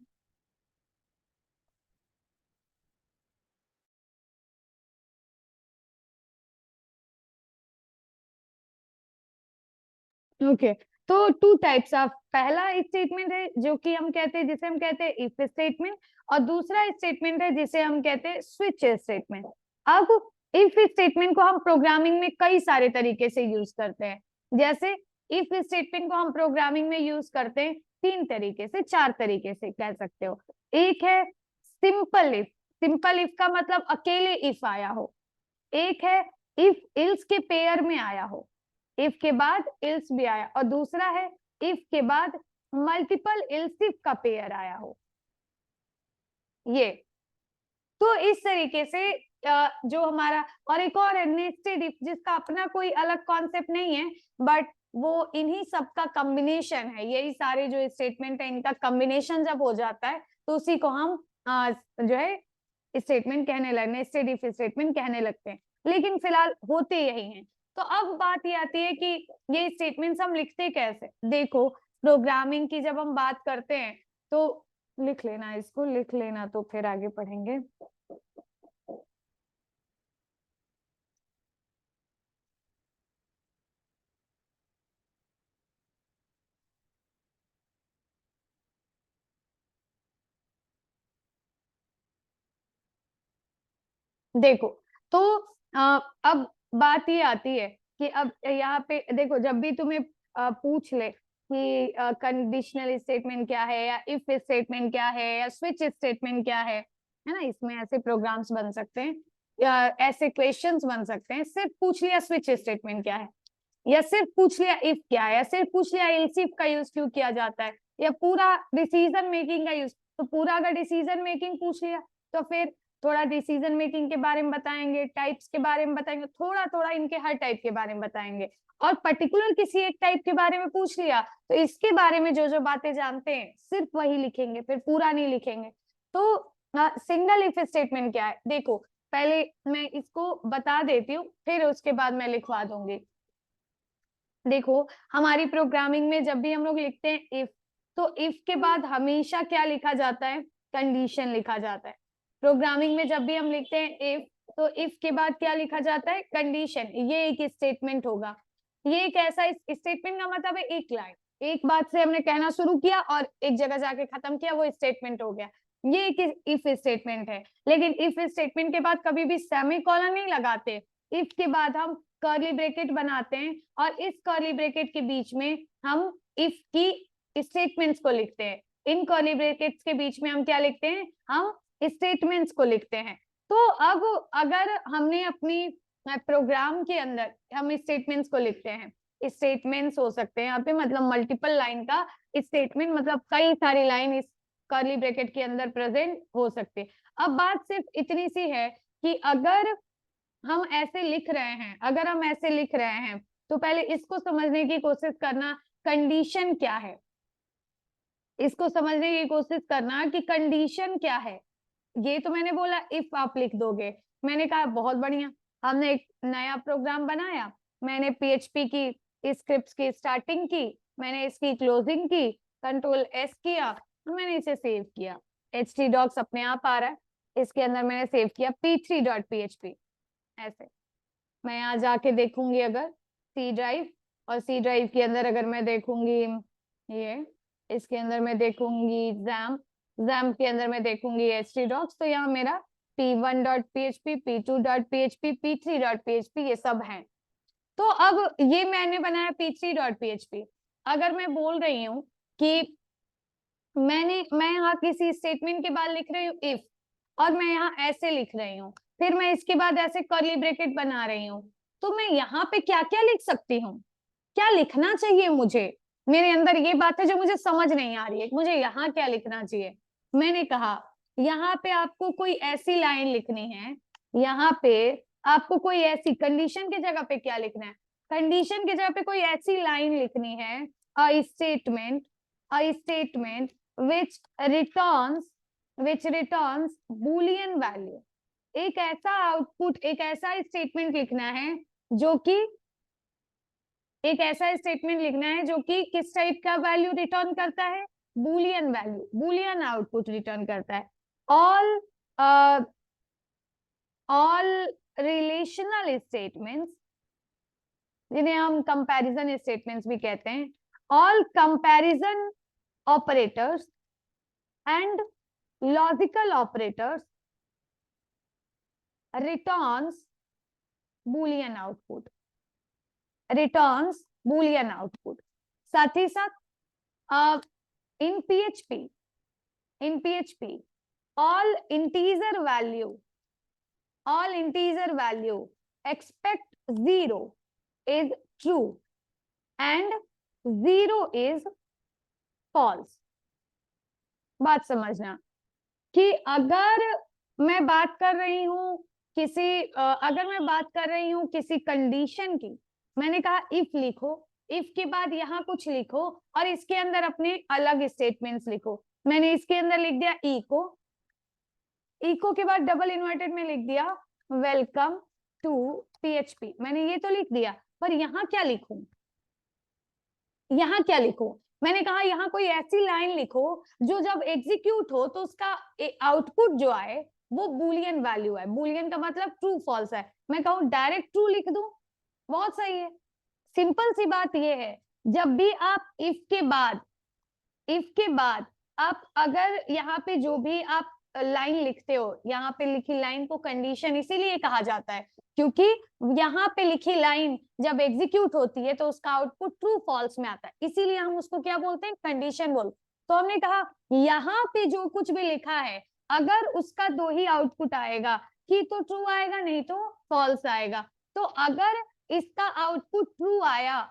ओके, तो टू टाइप्स ऑफ, पहला स्टेटमेंट है जो कि हम कहते हैं, जिसे हम कहते हैं इफ स्टेटमेंट, और दूसरा स्टेटमेंट है जिसे हम कहते हैं स्विच स्टेटमेंट. अब इफ स्टेटमेंट को हम प्रोग्रामिंग में कई सारे तरीके से यूज करते हैं. जैसे इफ स्टेटमेंट को हम प्रोग्रामिंग में यूज करते हैं तीन तरीके से, चार तरीके से कह सकते हो. एक है सिंपल इफ. सिंपल इफ का मतलब अकेले इफ आया हो. एक है इफ इल्स के पेयर में आया हो, इफ के बाद इल्स भी आया, और दूसरा है इफ के बाद मल्टीपल इल्स इफ का पेयर आया हो. ये तो इस तरीके से जो हमारा, और एक और है नेस्टेड इफ, जिसका अपना कोई अलग कॉन्सेप्ट नहीं है, बट वो इन्हीं सब का कॉम्बिनेशन है. यही सारे जो स्टेटमेंट है इनका कॉम्बिनेशन जब हो जाता है तो उसी को हम जो है स्टेटमेंट कहने लगते, नेस्टेड इफ स्टेटमेंट कहने लगते हैं. लेकिन फिलहाल होते यही हैं. तो अब बात ये आती है कि ये स्टेटमेंट्स हम लिखते कैसे. देखो, प्रोग्रामिंग की जब हम बात करते हैं तो लिख लेना, इसको लिख लेना, तो फिर आगे पढ़ेंगे. देखो, तो अब बात ये आती है कि अब यहाँ पे देखो, जब भी तुम्हें पूछ ले कि कंडीशनल स्टेटमेंट क्या है, या इफ स्टेटमेंट क्या है, या स्विच स्टेटमेंट क्या है ना, इसमें ऐसे प्रोग्राम्स बन सकते हैं या ऐसे क्वेश्चंस बन सकते हैं. सिर्फ पूछ लिया स्विच स्टेटमेंट क्या है, या सिर्फ पूछ लिया इफ क्या है, या सिर्फ पूछ लिया एल्स इफ का यूज क्यों किया जाता है, या पूरा डिसीजन मेकिंग का यूज. तो पूरा अगर डिसीजन मेकिंग पूछ लिया तो फिर थोड़ा डिसीजन मेकिंग के बारे में बताएंगे, टाइप्स के बारे में बताएंगे, थोड़ा थोड़ा इनके हर टाइप के बारे में बताएंगे. और पर्टिकुलर किसी एक टाइप के बारे में पूछ लिया तो इसके बारे में जो जो बातें जानते हैं सिर्फ वही लिखेंगे, फिर पूरा नहीं लिखेंगे. तो सिंगल इफ स्टेटमेंट क्या है, देखो पहले मैं इसको बता देती हूँ, फिर उसके बाद मैं लिखवा दूंगी. देखो, हमारी प्रोग्रामिंग में जब भी हम लोग लिखते हैं इफ, तो इफ के बाद हमेशा क्या लिखा जाता है, कंडीशन लिखा जाता है. प्रोग्रामिंग में जब भी हम लिखते हैं इफ, तो इफ के बाद क्या लिखा जाता है, कंडीशन. ये एक स्टेटमेंट होगा. ये एक ऐसा स्टेटमेंट का मतलब है एक लाइन, एक बात से हमने कहना शुरू किया और एक जगह जाके खत्म किया, वो स्टेटमेंट हो गया. ये एक इफ स्टेटमेंट है. लेकिन इफ स्टेटमेंट के बाद कभी भी सेमीकोलन नहीं लगाते. इफ के बाद हम कर्ली ब्रैकेट बनाते हैं, और इस कर्ली ब्रैकेट के बीच में हम इफ की स्टेटमेंट्स को लिखते हैं. इन कर्ली ब्रैकेट्स के बीच में हम क्या लिखते हैं, हम स्टेटमेंट्स को लिखते हैं. तो अब अगर हमने अपनी प्रोग्राम के अंदर हम स्टेटमेंट्स को लिखते हैं, स्टेटमेंट्स हो सकते हैं यहाँ पे, मतलब मल्टीपल लाइन का स्टेटमेंट, मतलब कई सारी लाइन इस कर्ली ब्रैकेट के अंदर प्रेजेंट हो सकती है. अब बात सिर्फ इतनी सी है कि अगर हम ऐसे लिख रहे हैं, अगर हम ऐसे लिख रहे हैं, तो पहले इसको समझने की कोशिश करना, कंडीशन क्या है. इसको समझने की कोशिश करना कि कंडीशन क्या है. ये तो मैंने बोला इफ आप लिख दोगे, मैंने कहा बहुत बढ़िया, हमने एक नया प्रोग्राम बनाया, मैंने PHP की स्क्रिप्ट्स की स्टार्टिंग की, मैंने इसकी क्लोजिंग की, कंट्रोल S किया, मैंने इसे सेव किया. htdocs अपने आप आ रहा है, इसके अंदर मैंने सेव किया p3.php. ऐसे मैं यहाँ जाके देखूंगी अगर C ड्राइव, और C ड्राइव के अंदर अगर मैं देखूंगी ये, इसके अंदर मैं देखूंगी XAMPP के अंदर मैं देखूंगी htdocs, तो यहाँ मेरा p1.php, p2.php, p3.php ये सब हैं. तो अब ये मैंने बनाया p3.php. अगर मैं बोल रही हूँ कि मैं यहाँ किसी स्टेटमेंट के बाद लिख रही हूँ इफ, और मैं यहाँ ऐसे लिख रही हूँ, फिर मैं इसके बाद ऐसे कर्ली ब्रैकेट बना रही हूँ, तो मैं यहाँ पे क्या क्या लिख सकती हूँ, क्या लिखना चाहिए मुझे. मेरे अंदर ये बात है जो मुझे समझ नहीं आ रही है, मुझे यहाँ क्या लिखना चाहिए। मैंने कहा यहाँ पे आपको कोई ऐसी लाइन लिखनी है, यहाँ पे आपको कोई ऐसी कंडीशन की जगह पे क्या लिखना है, कंडीशन की जगह पे कोई ऐसी लाइन लिखनी है, a statement which returns boolean value। एक ऐसा आउटपुट, एक ऐसा स्टेटमेंट लिखना है जो कि एक ऐसा स्टेटमेंट लिखना है जो कि किस टाइप का वैल्यू रिटर्न करता है, Boolean value, Boolean output return करता है। ऑल रिलेशनल स्टेटमेंट्स, जिन्हें हम कंपैरिजन स्टेटमेंट्स भी कहते हैं, all comparison operators and logical operators returns Boolean output, returns Boolean output. साथ ही साथ in PHP all integer value expect 0 is true and 0 is false। बात समझना कि अगर मैं बात कर रही हूं किसी कंडीशन की, मैंने कहा इफ लिखो, इफ के बाद यहाँ कुछ लिखो और इसके अंदर अपने अलग स्टेटमेंट्स लिखो। मैंने इसके अंदर लिख दिया इको के बाद डबल इन्वर्टेड में लिख दिया वेलकम टू PHP। मैंने ये तो लिख दिया, पर यहाँ क्या लिखूं, यहाँ क्या लिखूं? मैंने कहा यहाँ कोई ऐसी लाइन लिखो जो जब एग्जीक्यूट हो तो उसका आउटपुट जो आए वो बूलियन वैल्यू है। बूलियन का मतलब ट्रू फॉल्स है। मैं कहूँ डायरेक्ट ट्रू लिख दूं, बहुत सही है। सिंपल सी बात ये है, जब भी आप इफ के बाद आप अगर यहाँ पे जो भी आप लाइन लिखते हो, यहाँ पे लिखी लाइन को कंडीशन इसीलिए कहा जाता है क्योंकि यहाँ पे लिखी लाइन जब एग्जीक्यूट होती है तो उसका आउटपुट ट्रू फॉल्स में आता है, इसीलिए हम उसको क्या बोलते हैं, कंडीशन बोल। तो हमने कहा यहाँ पे जो कुछ भी लिखा है अगर उसका दो ही आउटपुट आएगा, कि तो ट्रू आएगा नहीं तो फॉल्स आएगा। तो अगर इसका आउटपुट ट्रू आया,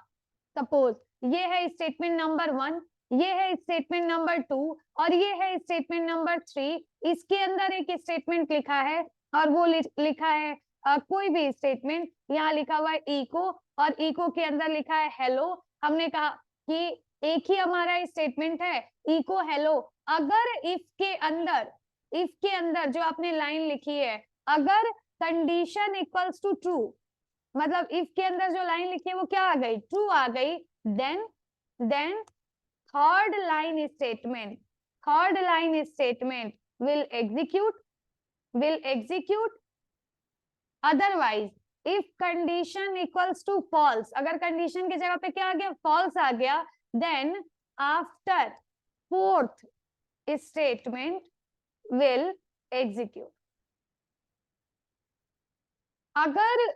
सपोज ये है स्टेटमेंट नंबर 1, ये है स्टेटमेंट नंबर 2 और ये है स्टेटमेंट नंबर 3, इसके अंदर एक स्टेटमेंट लिखा है और वो लिखा है कोई भी स्टेटमेंट, यहाँ लिखा हुआ है इको और इको के अंदर लिखा है हेलो। हमने कहा कि एक ही हमारा स्टेटमेंट है इको हेलो। अगर इफ के अंदर जो आपने लाइन लिखी है, अगर कंडीशन इक्वल्स टू ट्रू, मतलब इफ के अंदर जो लाइन लिखी है वो क्या आ गई, ट्रू आ गई, then third line statement will execute otherwise if condition equals to false। अगर कंडीशन की जगह पे क्या आ गया, फॉल्स आ गया, then after fourth statement will execute। अगर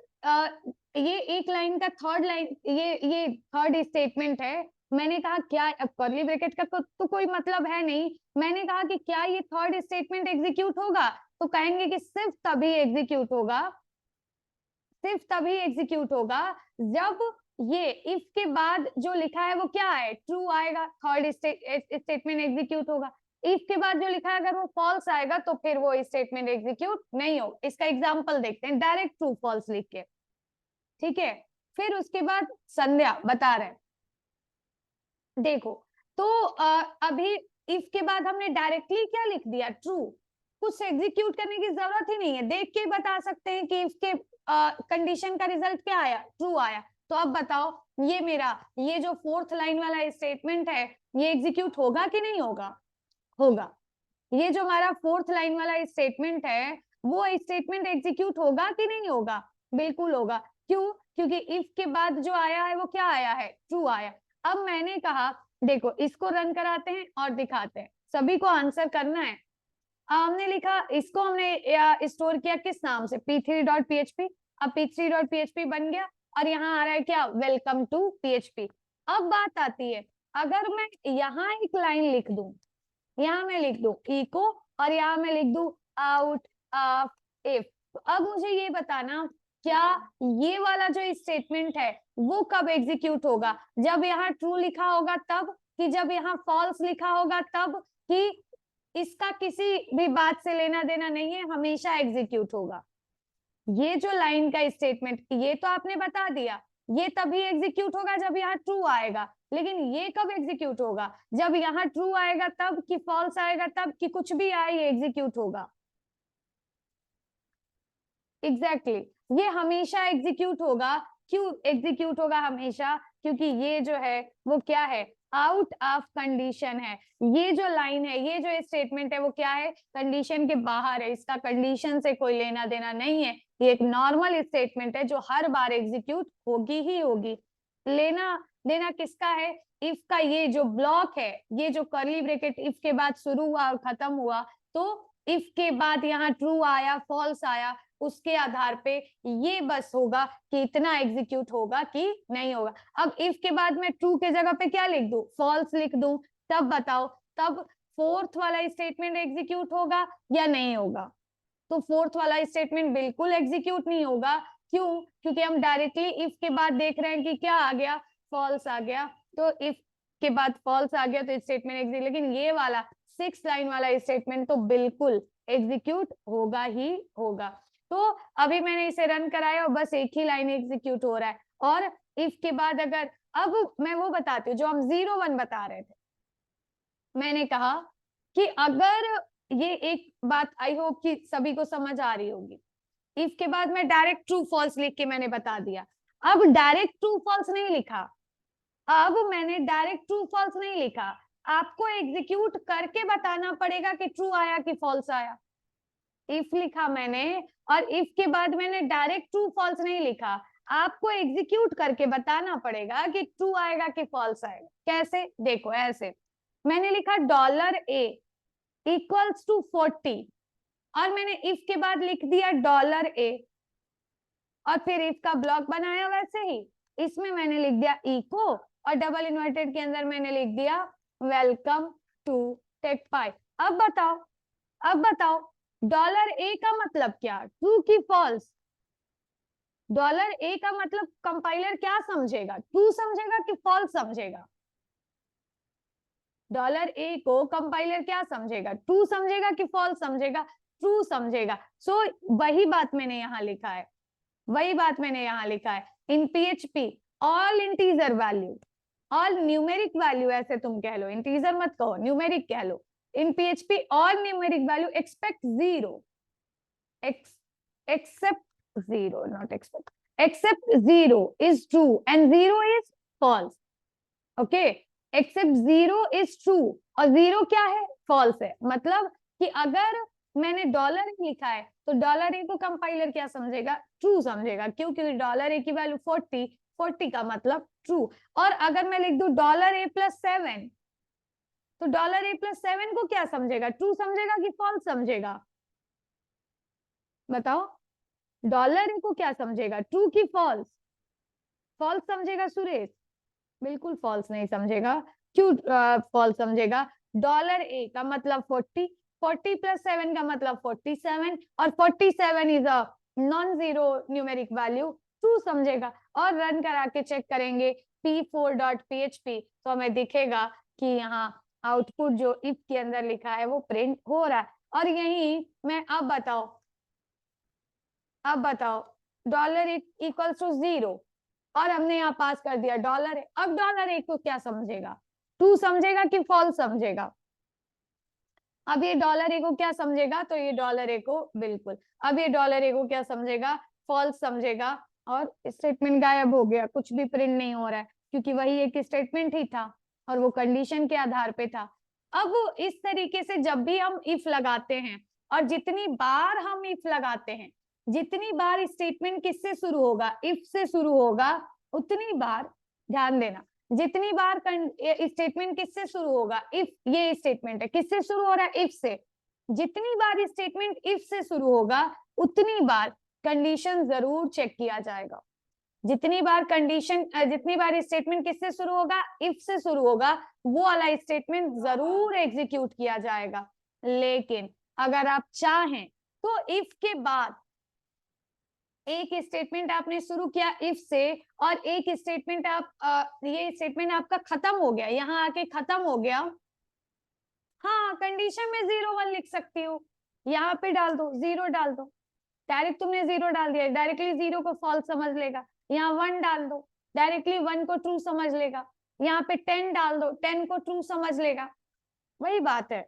ये एक लाइन का थर्ड लाइन, ये थर्ड स्टेटमेंट है, मैंने कहा क्या, अब कर्ली ब्रैकेट का तो कोई मतलब है नहीं, मैंने कहा कि क्या ये थर्ड स्टेटमेंट एग्जीक्यूट होगा, तो कहेंगे कि सिर्फ तभी एग्जीक्यूट होगा जब ये इफ के बाद जो लिखा है वो क्या है, ट्रू आएगा, थर्ड स्टेटमेंट एग्जीक्यूट होगा। इफ के बाद जो लिखा है अगर वो फॉल्स आएगा तो फिर वो स्टेटमेंट एग्जीक्यूट नहीं होगा। इसका एग्जांपल देखते हैं, डायरेक्ट ट्रू फॉल्स लिख के, ठीक है। फिर उसके बाद संध्या बता रहे, देखो तो अभी इफ के बाद हमने डायरेक्टली क्या लिख दिया, ट्रू, कुछ एग्जीक्यूट करने की जरूरत ही नहीं है, देख के बता सकते हैं कि इफ के कंडीशन का रिजल्ट क्या आया, ट्रू आया। तो अब बताओ ये जो फोर्थ लाइन वाला स्टेटमेंट है ये एग्जीक्यूट होगा कि नहीं होगा। ये जो हमारा फोर्थ लाइन वाला स्टेटमेंट है वो स्टेटमेंट एग्जीक्यूट होगा कि नहीं होगा, बिल्कुल होगा। क्यों, क्योंकि इफ के बाद जो आया है वो क्या आया है, ट्रू आया। अब मैंने कहा देखो इसको रन कराते हैं और दिखाते हैं, सभी को आंसर करना है। हमने लिखा, इसको हमने स्टोर किया किस नाम से, p3.php। अब p3.php बन गया और यहाँ आ रहा है क्या, वेलकम टू PHP। अब बात आती है, अगर मैं यहाँ एक लाइन लिख दूं, यहाँ मैं लिख दूं इको और यहाँ मैं लिख दूं आउट ऑफ इफ, तो अब मुझे ये बताना क्या ये वाला जो स्टेटमेंट है वो कब एग्जीक्यूट होगा? जब यहाँ ट्रू लिखा होगा तब, कि जब यहाँ फॉल्स लिखा होगा तब, कि इसका किसी भी बात से लेना देना नहीं है, हमेशा एग्जीक्यूट होगा। ये जो लाइन का स्टेटमेंट, ये तो आपने बता दिया, ये तभी एग्जीक्यूट होगा जब यहाँ ट्रू आएगा, लेकिन ये कब एग्जीक्यूट होगा? जब यहाँ ट्रू आएगा तब, कि फॉल्स आएगा तब, कि कुछ भी आए ये एग्जीक्यूट होगा। एग्जैक्टली ये हमेशा एग्जीक्यूट होगा। क्यों एग्जीक्यूट होगा हमेशा? क्योंकि ये जो है वो क्या है? आउट ऑफ कंडीशन है। ये जो लाइन है, ये जो स्टेटमेंट है वो क्या है? कंडीशन के बाहर है, इसका कंडीशन से कोई लेना देना नहीं है। ये एक नॉर्मल स्टेटमेंट है जो हर बार एग्जीक्यूट होगी ही होगी। लेना देना किसका है? इफ का। ये जो ब्लॉक है, ये जो कर्ली ब्रैकेट इफ के बाद शुरू हुआ और खत्म हुआ, तो इफ के बाद यहाँ ट्रू आया, फॉल्स आया, उसके आधार पे ये बस होगा कि इतना एग्जीक्यूट होगा कि नहीं होगा। अब इफ के बाद मैं ट्रू के जगह पे क्या लिख दूं? फॉल्स लिख दूं, तब बताओ, तब फोर्थ वाला स्टेटमेंट एग्जीक्यूट होगा या नहीं होगा? तो फोर्थ वाला स्टेटमेंट बिल्कुल एग्जीक्यूट नहीं होगा। क्यों? क्योंकि हम डायरेक्टली इफ के बाद देख रहे हैं कि क्या आ गया? फॉल्स आ गया। तो इफ के बाद फॉल्स आ गया तो स्टेटमेंट एग्जीक्यूट, लेकिन ये वाला 6 लाइन वाला स्टेटमेंट तो बिल्कुल एग्जीक्यूट होगा ही होगा। तो अभी मैंने इसे रन कराया और बस एक ही लाइन एग्जीक्यूट हो रहा है। और इफ के बाद अगर, अब मैं वो बताती हूँ जो हम 0 1 बता रहे थे। मैंने कहा कि अगर, ये एक बात आई होप कि सभी को समझ आ रही होगी, इफ के बाद मैं डायरेक्ट ट्रू फॉल्स लिख के मैंने बता दिया। अब डायरेक्ट ट्रू फॉल्स नहीं लिखा, अब मैंने डायरेक्ट ट्रू फॉल्स नहीं लिखा, आपको एग्जीक्यूट करके बताना पड़ेगा कि ट्रू आया कि फॉल्स आया। इफ लिखा मैंने, और इफ के बाद मैंने डायरेक्ट ट्रू फॉल्स नहीं लिखा, आपको एग्जीक्यूट करके बताना पड़ेगा कि ट्रू आएगा कि फॉल्स आएगा। कैसे? देखो ऐसे, मैंने लिखा $A इक्वल्स टू 40, और मैंने इफ के बाद लिख दिया $A, और फिर इफ का ब्लॉक बनाया वैसे ही। इसमें मैंने लिख दिया इको, और डबल इन्वर्टेड के अंदर मैंने लिख दिया वेलकम टू टेक पाई। अब बताओ, अब बताओ $A का मतलब क्या? ट्रू की फॉल्स? $A का मतलब कंपाइलर क्या समझेगा? ट्रू समझेगा कि फॉल्स समझेगा? $A को कंपाइलर क्या समझेगा? ट्रू समझेगा कि फॉल्स समझेगा? ट्रू समझेगा। सो वही बात मैंने यहाँ लिखा है, वही बात मैंने यहाँ लिखा है। इन PHP all integer value, all numeric value, ऐसे तुम कह लो, इंटीजर मत कहो, न्यूमेरिक कह लो। इन PHP all numeric value expect 0, except 0, not expect, except 0 is true and 0 is false. Okay, except 0 is true, और 0 क्या है? false है। मतलब कि अगर मैंने $A लिखा है तो $A को कंपाइलर क्या समझेगा? ट्रू समझेगा। क्यों? क्योंकि $A की वैल्यू 40 का मतलब ट्रू। और अगर मैं लिख दूं $A + 7, तो $A + 7 को क्या समझेगा? ट्रू समझेगा कि फॉल्स समझेगा? बताओ, $A को क्या समझेगा? ट्रू की फॉल्स? फॉल्स समझेगा सुरेश? बिल्कुल फॉल्स नहीं समझेगा। क्यों फॉल्स समझेगा? $A का मतलब 40, 40 + 7 का मतलब 47, और 47 is a non zero numeric value, true समझेगा। और रन करा के चेक करेंगे p4.php, तो हमें दिखेगा कि यहाँ आउटपुट जो इफ के अंदर लिखा है वो प्रिंट हो रहा है। और यही मैं, अब बताओ, अब बताओ $A इक्वल्स टू 0, और हमने यहाँ पास कर दिया $A। अब $A को क्या समझेगा? ट्रू समझेगा कि फॉल्स समझेगा? अब ये $A को क्या समझेगा? तो ये $A को बिल्कुल, अब ये $A को क्या समझेगा? फॉल्स समझेगा। और स्टेटमेंट गायब हो गया, कुछ भी प्रिंट नहीं हो रहा है, क्योंकि वही एक स्टेटमेंट ही था और वो कंडीशन के आधार पे था। अब इस तरीके से जब भी हम इफ लगाते हैं, और जितनी बार हम इफ लगाते हैं, जितनी बार स्टेटमेंट किससे शुरू होगा? इफ से शुरू होगा, उतनी बार, ध्यान देना, जितनी बार स्टेटमेंट किससे शुरू होगा? इफ, ये स्टेटमेंट है, किससे शुरू हो रहा है? इफ से। जितनी बार स्टेटमेंट इफ से शुरू होगा, उतनी बार कंडीशन जरूर चेक किया जाएगा। जितनी बार कंडीशन, जितनी बार स्टेटमेंट किससे शुरू होगा? इफ से शुरू होगा, वो वाला स्टेटमेंट जरूर एग्जीक्यूट किया जाएगा। लेकिन अगर आप चाहें तो इफ के बाद एक स्टेटमेंट आपने शुरू किया इफ से, और एक स्टेटमेंट ये स्टेटमेंट आपका खत्म हो गया, यहाँ आके खत्म हो गया। हाँ, कंडीशन में 0 1 लिख सकती हूँ, यहाँ पे डाल दो 0 डाल दो, डायरेक्ट तुमने 0 डाल दिया, डायरेक्टली 0 को फॉल्स समझ लेगा। यहाँ 1 डाल दो, डायरेक्टली 1 को ट्रू समझ लेगा। यहाँ पे 10 डाल दो, 10 को ट्रू समझ लेगा। वही बात है,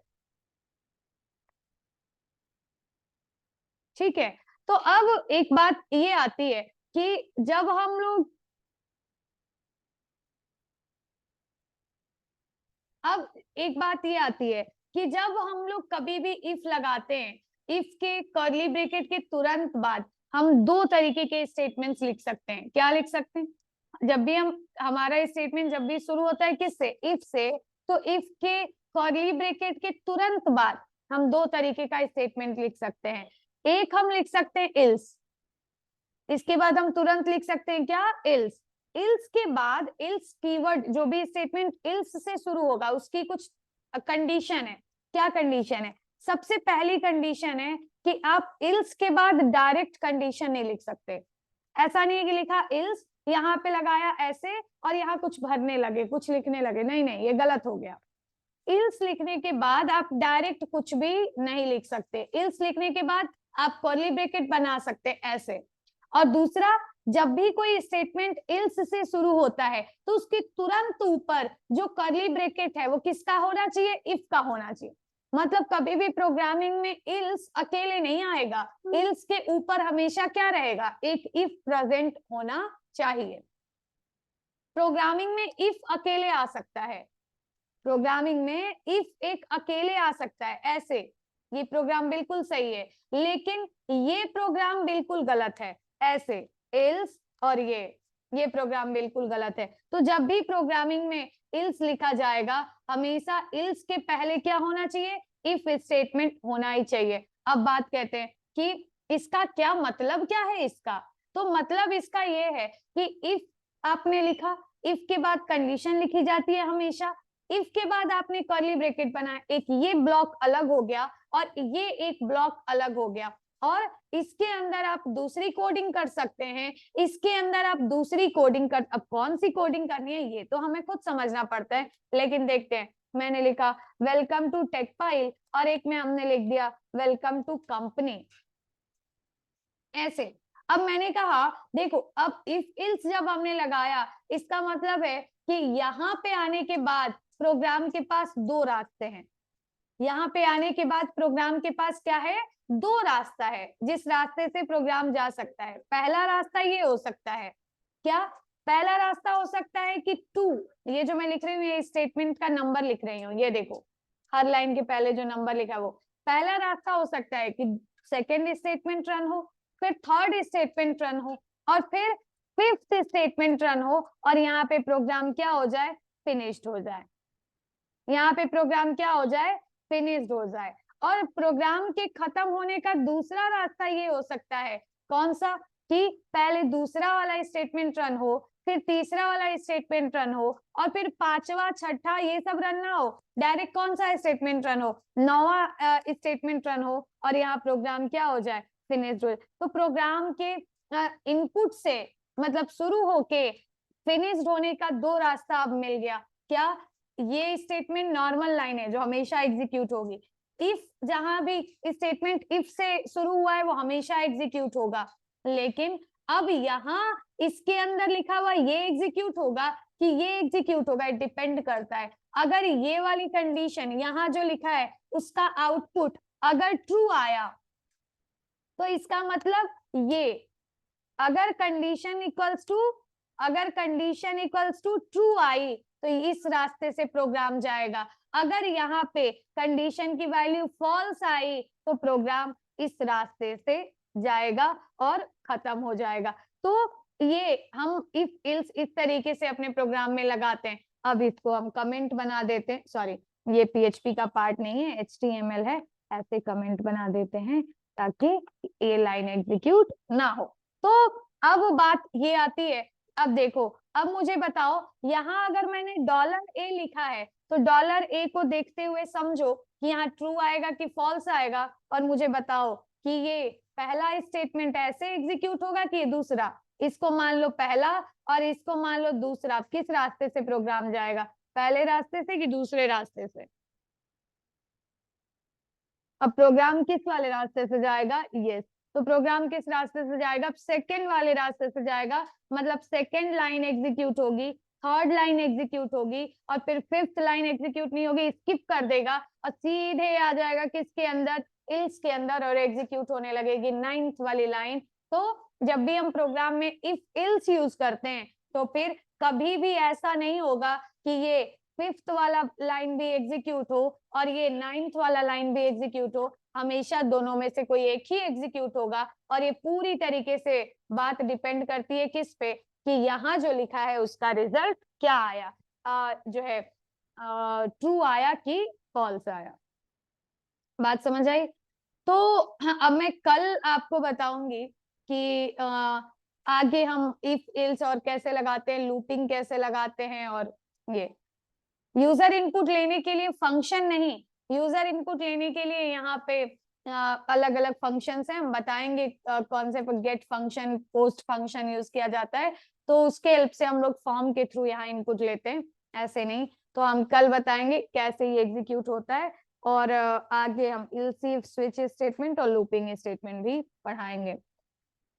ठीक है। तो अब एक बात ये आती है कि जब हम लोग, अब एक बात ये आती है कि जब हम लोग कभी भी इफ लगाते हैं, इफ के कर्ली ब्रैकेट के तुरंत बाद हम दो तरीके के स्टेटमेंट्स लिख सकते हैं। क्या लिख सकते हैं? जब भी हम, हमारा स्टेटमेंट जब भी शुरू होता है किससे? इफ से, तो इफ के कर्ली ब्रैकेट के तुरंत बाद हम दो तरीके का स्टेटमेंट लिख सकते हैं। एक हम लिख सकते हैं इल्स, इसके बाद हम तुरंत लिख सकते हैं क्या? इल्स। इल्स के बाद, इल्स कीवर्ड, जो भी स्टेटमेंट इल्स से शुरू होगा उसकी कुछ कंडीशन है। क्या कंडीशन है? सबसे पहली कंडीशन है कि आप इल्स के बाद डायरेक्ट कंडीशन नहीं लिख सकते। ऐसा नहीं है कि लिखा इल्स, यहाँ पे लगाया ऐसे और यहाँ कुछ भरने लगे, कुछ लिखने लगे, नहीं नहीं, ये गलत हो गया। इल्स लिखने के बाद आप डायरेक्ट कुछ भी नहीं लिख सकते। इल्स लिखने के बाद आप कर्ली ब्रैकेट बना सकते ऐसे। और दूसरा, जब भी कोई स्टेटमेंट इल्स से शुरू होता है तो उसके तुरंत ऊपर जो कर्ली ब्रैकेट है वो किसका होना चाहिए? इफ का होना चाहिए। मतलब कभी भी प्रोग्रामिंग में इल्स अकेले नहीं आएगा, इल्स के ऊपर हमेशा क्या रहेगा? एक इफ प्रेजेंट होना चाहिए। प्रोग्रामिंग में इफ अकेले आ सकता है, प्रोग्रामिंग में इफ एक अकेले आ सकता है ऐसे, ये प्रोग्राम बिल्कुल सही है। लेकिन ये प्रोग्राम बिल्कुल गलत है ऐसे, एल्स, और ये प्रोग्राम बिल्कुल गलत है। तो जब भी प्रोग्रामिंग में इल्स लिखा जाएगा, हमेशा इल्स के पहले क्या होना चाहिए? इफ स्टेटमेंट होना ही चाहिए। अब बात कहते हैं कि इसका क्या मतलब, क्या है इसका? तो मतलब इसका ये है कि इफ आपने लिखा, इफ के बाद कंडीशन लिखी जाती है हमेशा, इफ के बाद आपने कर्ली ब्रैकेट बनाया, एक ये ब्लॉक अलग हो गया और ये एक ब्लॉक अलग हो गया, और इसके अंदर आप दूसरी कोडिंग कर सकते हैं, इसके अंदर आप दूसरी कोडिंग कर, अब कौन सी कोडिंग करनी है ये तो हमें खुद समझना पड़ता है। लेकिन देखते हैं, मैंने लिखा वेलकम टू टेकफाइल और एक में हमने लिख दिया वेलकम टू कंपनी, ऐसे। अब मैंने कहा देखो, अब इफ इल्स जब हमने लगाया, इसका मतलब है कि यहाँ पे आने के बाद प्रोग्राम के पास दो रास्ते हैं। यहाँ पे आने के बाद प्रोग्राम के पास क्या है? दो रास्ता है जिस रास्ते से प्रोग्राम जा सकता है। पहला रास्ता ये हो सकता है, क्या? पहला रास्ता हो सकता है कि 2, ये जो मैं लिख रही हूँ ये स्टेटमेंट का नंबर लिख रही हूँ, ये देखो हर लाइन के पहले जो नंबर लिखा है वो पहला रास्ता हो सकता है कि सेकेंड स्टेटमेंट रन हो, फिर थर्ड स्टेटमेंट रन हो, और फिर फिफ्थ स्टेटमेंट रन हो, और यहाँ पे प्रोग्राम क्या हो जाए? फिनिश्ड हो जाए। यहाँ पे प्रोग्राम क्या हो जाए? फिनिश्ड हो जाए। और प्रोग्राम के खत्म होने का दूसरा रास्ता ये हो सकता है, कौन सा? कि पहले दूसरा वाला स्टेटमेंट रन हो, फिर तीसरा वाला स्टेटमेंट रन हो, और फिर पांचवा छठा ये सब रन ना हो, डायरेक्ट कौन सा स्टेटमेंट रन हो? नौवा स्टेटमेंट रन हो, और यहाँ प्रोग्राम क्या हो जाए? फिनिश्ड हो जाए। तो प्रोग्राम के इनपुट से, मतलब शुरू होके फिनिश्ड होने का दो रास्ता अब मिल गया। क्या? ये स्टेटमेंट नॉर्मल लाइन है जो हमेशा एग्जीक्यूट होगी। इफ, जहां भी स्टेटमेंट इफ से शुरू हुआ है वो हमेशा एग्जीक्यूट होगा। लेकिन अब यहाँ इसके अंदर लिखा हुआ ये एग्जीक्यूट होगा कि ये एग्जीक्यूट होगा, डिपेंड करता है। अगर ये वाली कंडीशन यहाँ जो लिखा है उसका आउटपुट अगर ट्रू आया तो इसका मतलब ये, अगर कंडीशन इक्वल्स टू ट्रू आई तो इस रास्ते से प्रोग्राम जाएगा। अगर यहाँ पे कंडीशन की वैल्यू फॉल्स आई तो प्रोग्राम इस रास्ते से जाएगा और खत्म हो जाएगा। तो ये हम इफ इल्स इस तरीके से अपने प्रोग्राम में लगाते हैं। अब इसको हम कमेंट बना देते हैं, सॉरी ये पीएचपी का पार्ट नहीं है, HTML है, ऐसे कमेंट बना देते हैं ताकि ये लाइन एग्जीक्यूट ना हो। तो अब बात ये आती है, अब देखो, अब मुझे बताओ यहाँ अगर मैंने $A लिखा है तो $A को देखते हुए समझो कि यहाँ ट्रू आएगा कि फॉल्स आएगा, और मुझे बताओ कि ये पहला स्टेटमेंट ऐसे एग्जीक्यूट होगा कि दूसरा, इसको मान लो पहला और इसको मान लो दूसरा, किस रास्ते से प्रोग्राम जाएगा, पहले रास्ते से कि दूसरे रास्ते से? अब प्रोग्राम किस वाले रास्ते से जाएगा? यस, तो प्रोग्राम किस रास्ते से जाएगा? सेकंड वाले रास्ते से जाएगा, मतलब सेकंड लाइन एग्जीक्यूट होगी, थर्ड लाइन एग्जीक्यूट होगी और फिर फिफ्थ लाइन एग्जीक्यूट नहीं होगी, स्किप कर देगा और सीधे आ जाएगा किसके अंदर? इल्स के अंदर, और एग्जीक्यूट होने लगेगी नाइन्थ वाली लाइन। तो जब भी हम प्रोग्राम में इफ इल्स यूज करते हैं तो फिर कभी भी ऐसा नहीं होगा कि ये फिफ्थ वाला लाइन भी एग्जीक्यूट हो और ये नाइन्थ वाला लाइन भी एग्जीक्यूट हो, हमेशा दोनों में से कोई एक ही एग्जीक्यूट होगा। और ये पूरी तरीके से बात डिपेंड करती है किस पे, कि यहाँ जो लिखा है उसका रिजल्ट क्या आया, जो है ट्रू आया कि फॉल्स आया। बात समझ आई? तो हाँ, अब मैं कल आपको बताऊंगी कि आगे हम इफ इल्स और कैसे लगाते हैं, लूपिंग कैसे लगाते हैं, और ये यूजर इनपुट लेने के लिए फंक्शन नहीं, यूजर इनपुट लेने के लिए यहाँ पे अलग अलग फंक्शंस हैं, हम बताएंगे कौन से get function, post function use किया जाता है, तो उसके हेल्प से हम लोग फॉर्म के थ्रू यहाँ इनपुट लेते हैं, ऐसे नहीं। तो हम कल बताएंगे कैसे ये एग्जीक्यूट होता है, और आगे हम इल्स इफ स्विच स्टेटमेंट और लूपिंग स्टेटमेंट भी पढ़ाएंगे।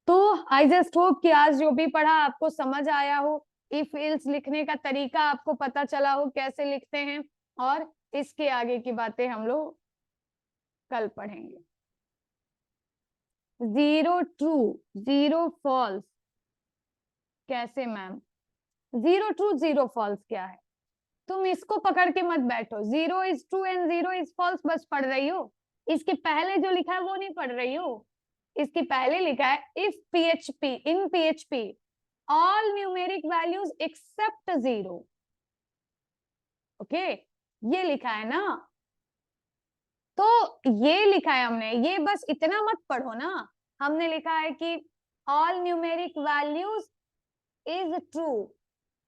तो आई जस्ट होप कि आज जो भी पढ़ा आपको समझ आया हो, इफ इल्स लिखने का तरीका आपको पता चला हो कैसे लिखते हैं, और इसके आगे की बातें हम लोग कल पढ़ेंगे। जीरो ट्रू, जीरो फॉल्स कैसे ma'am? Zero true zero false क्या है? तुम इसको पकड़ के मत बैठो, zero is true and zero is false बस पढ़ रही हो, इसके पहले जो लिखा है वो नहीं पढ़ रही हो। इसके पहले लिखा है if PHP, in PHP all numeric values except zero. Okay, ये लिखा है ना, तो ये लिखा है हमने, ये बस इतना मत पढ़ो ना, हमने लिखा है कि all numeric values is true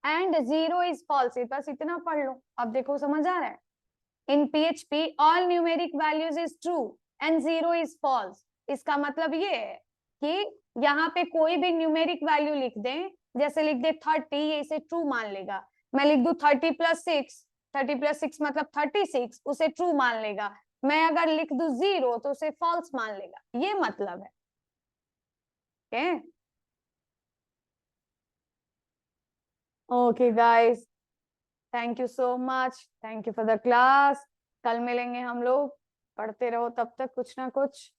and zero is false, बस इतना पढ़ लो। अब देखो समझ आ रहा है? In PHP all numeric values is true and zero is false, इसका मतलब ये है कि यहाँ पे कोई भी न्यूमेरिक वैल्यू लिख दें, जैसे लिख दे 30, ये इसे ट्रू मान लेगा। मैं लिख दूं 30+6, 30+6 मतलब 36, उसे ट्रू मान लेगा। मैं अगर लिख दूं 0 तो उसे फॉल्स मान लेगा, ये मतलब है। Okay okay guys, thank you so much, thank you for the class. कल मिलेंगे हम लोग, पढ़ते रहो तब तक कुछ ना कुछ।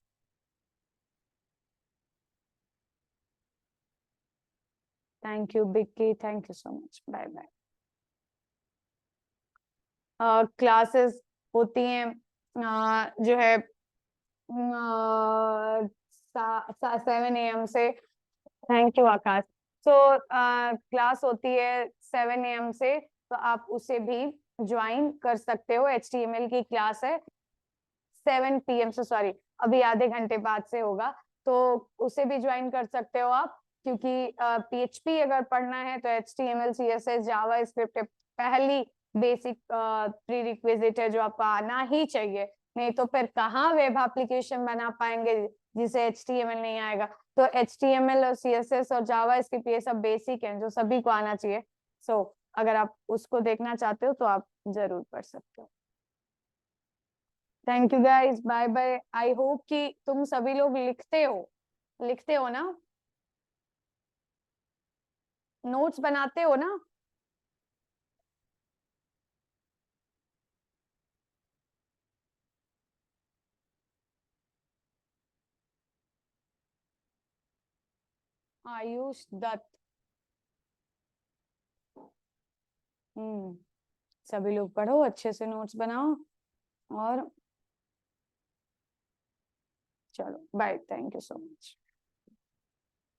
Thank you Bikki, thank you so much, bye bye. Classes होती हैं जो है 7 AM से। Thank you Akash. So class होती है 7 AM से, तो आप उसे भी ज्वाइन कर सकते हो। HTML की क्लास है 7 PM से, सॉरी अभी आधे घंटे बाद से होगा, तो उसे भी ज्वाइन कर सकते हो आप, क्योंकि PHP अगर पढ़ना है तो HTML CSS जावा स्क्रिप्ट पहली बेसिक प्री रिक्विजिट है जो आपको आना ही चाहिए, नहीं तो फिर कहाँ वेब एप्लीकेशन बना पाएंगे जिसे HTML नहीं आएगा। तो HTML और CSS और जावा स्क्रिप्ट ये सब बेसिक हैं जो सभी को आना चाहिए। सो अगर आप उसको देखना चाहते हो तो आप जरूर पढ़ सकते हो। Thank you guys, bye bye. I hope कि तुम सभी लोग लिखते हो ना, नोट्स बनाते हो ना? आयुष दत्त, सभी लोग पढ़ो, अच्छे से नोट्स बनाओ, और चलो bye, thank you so much.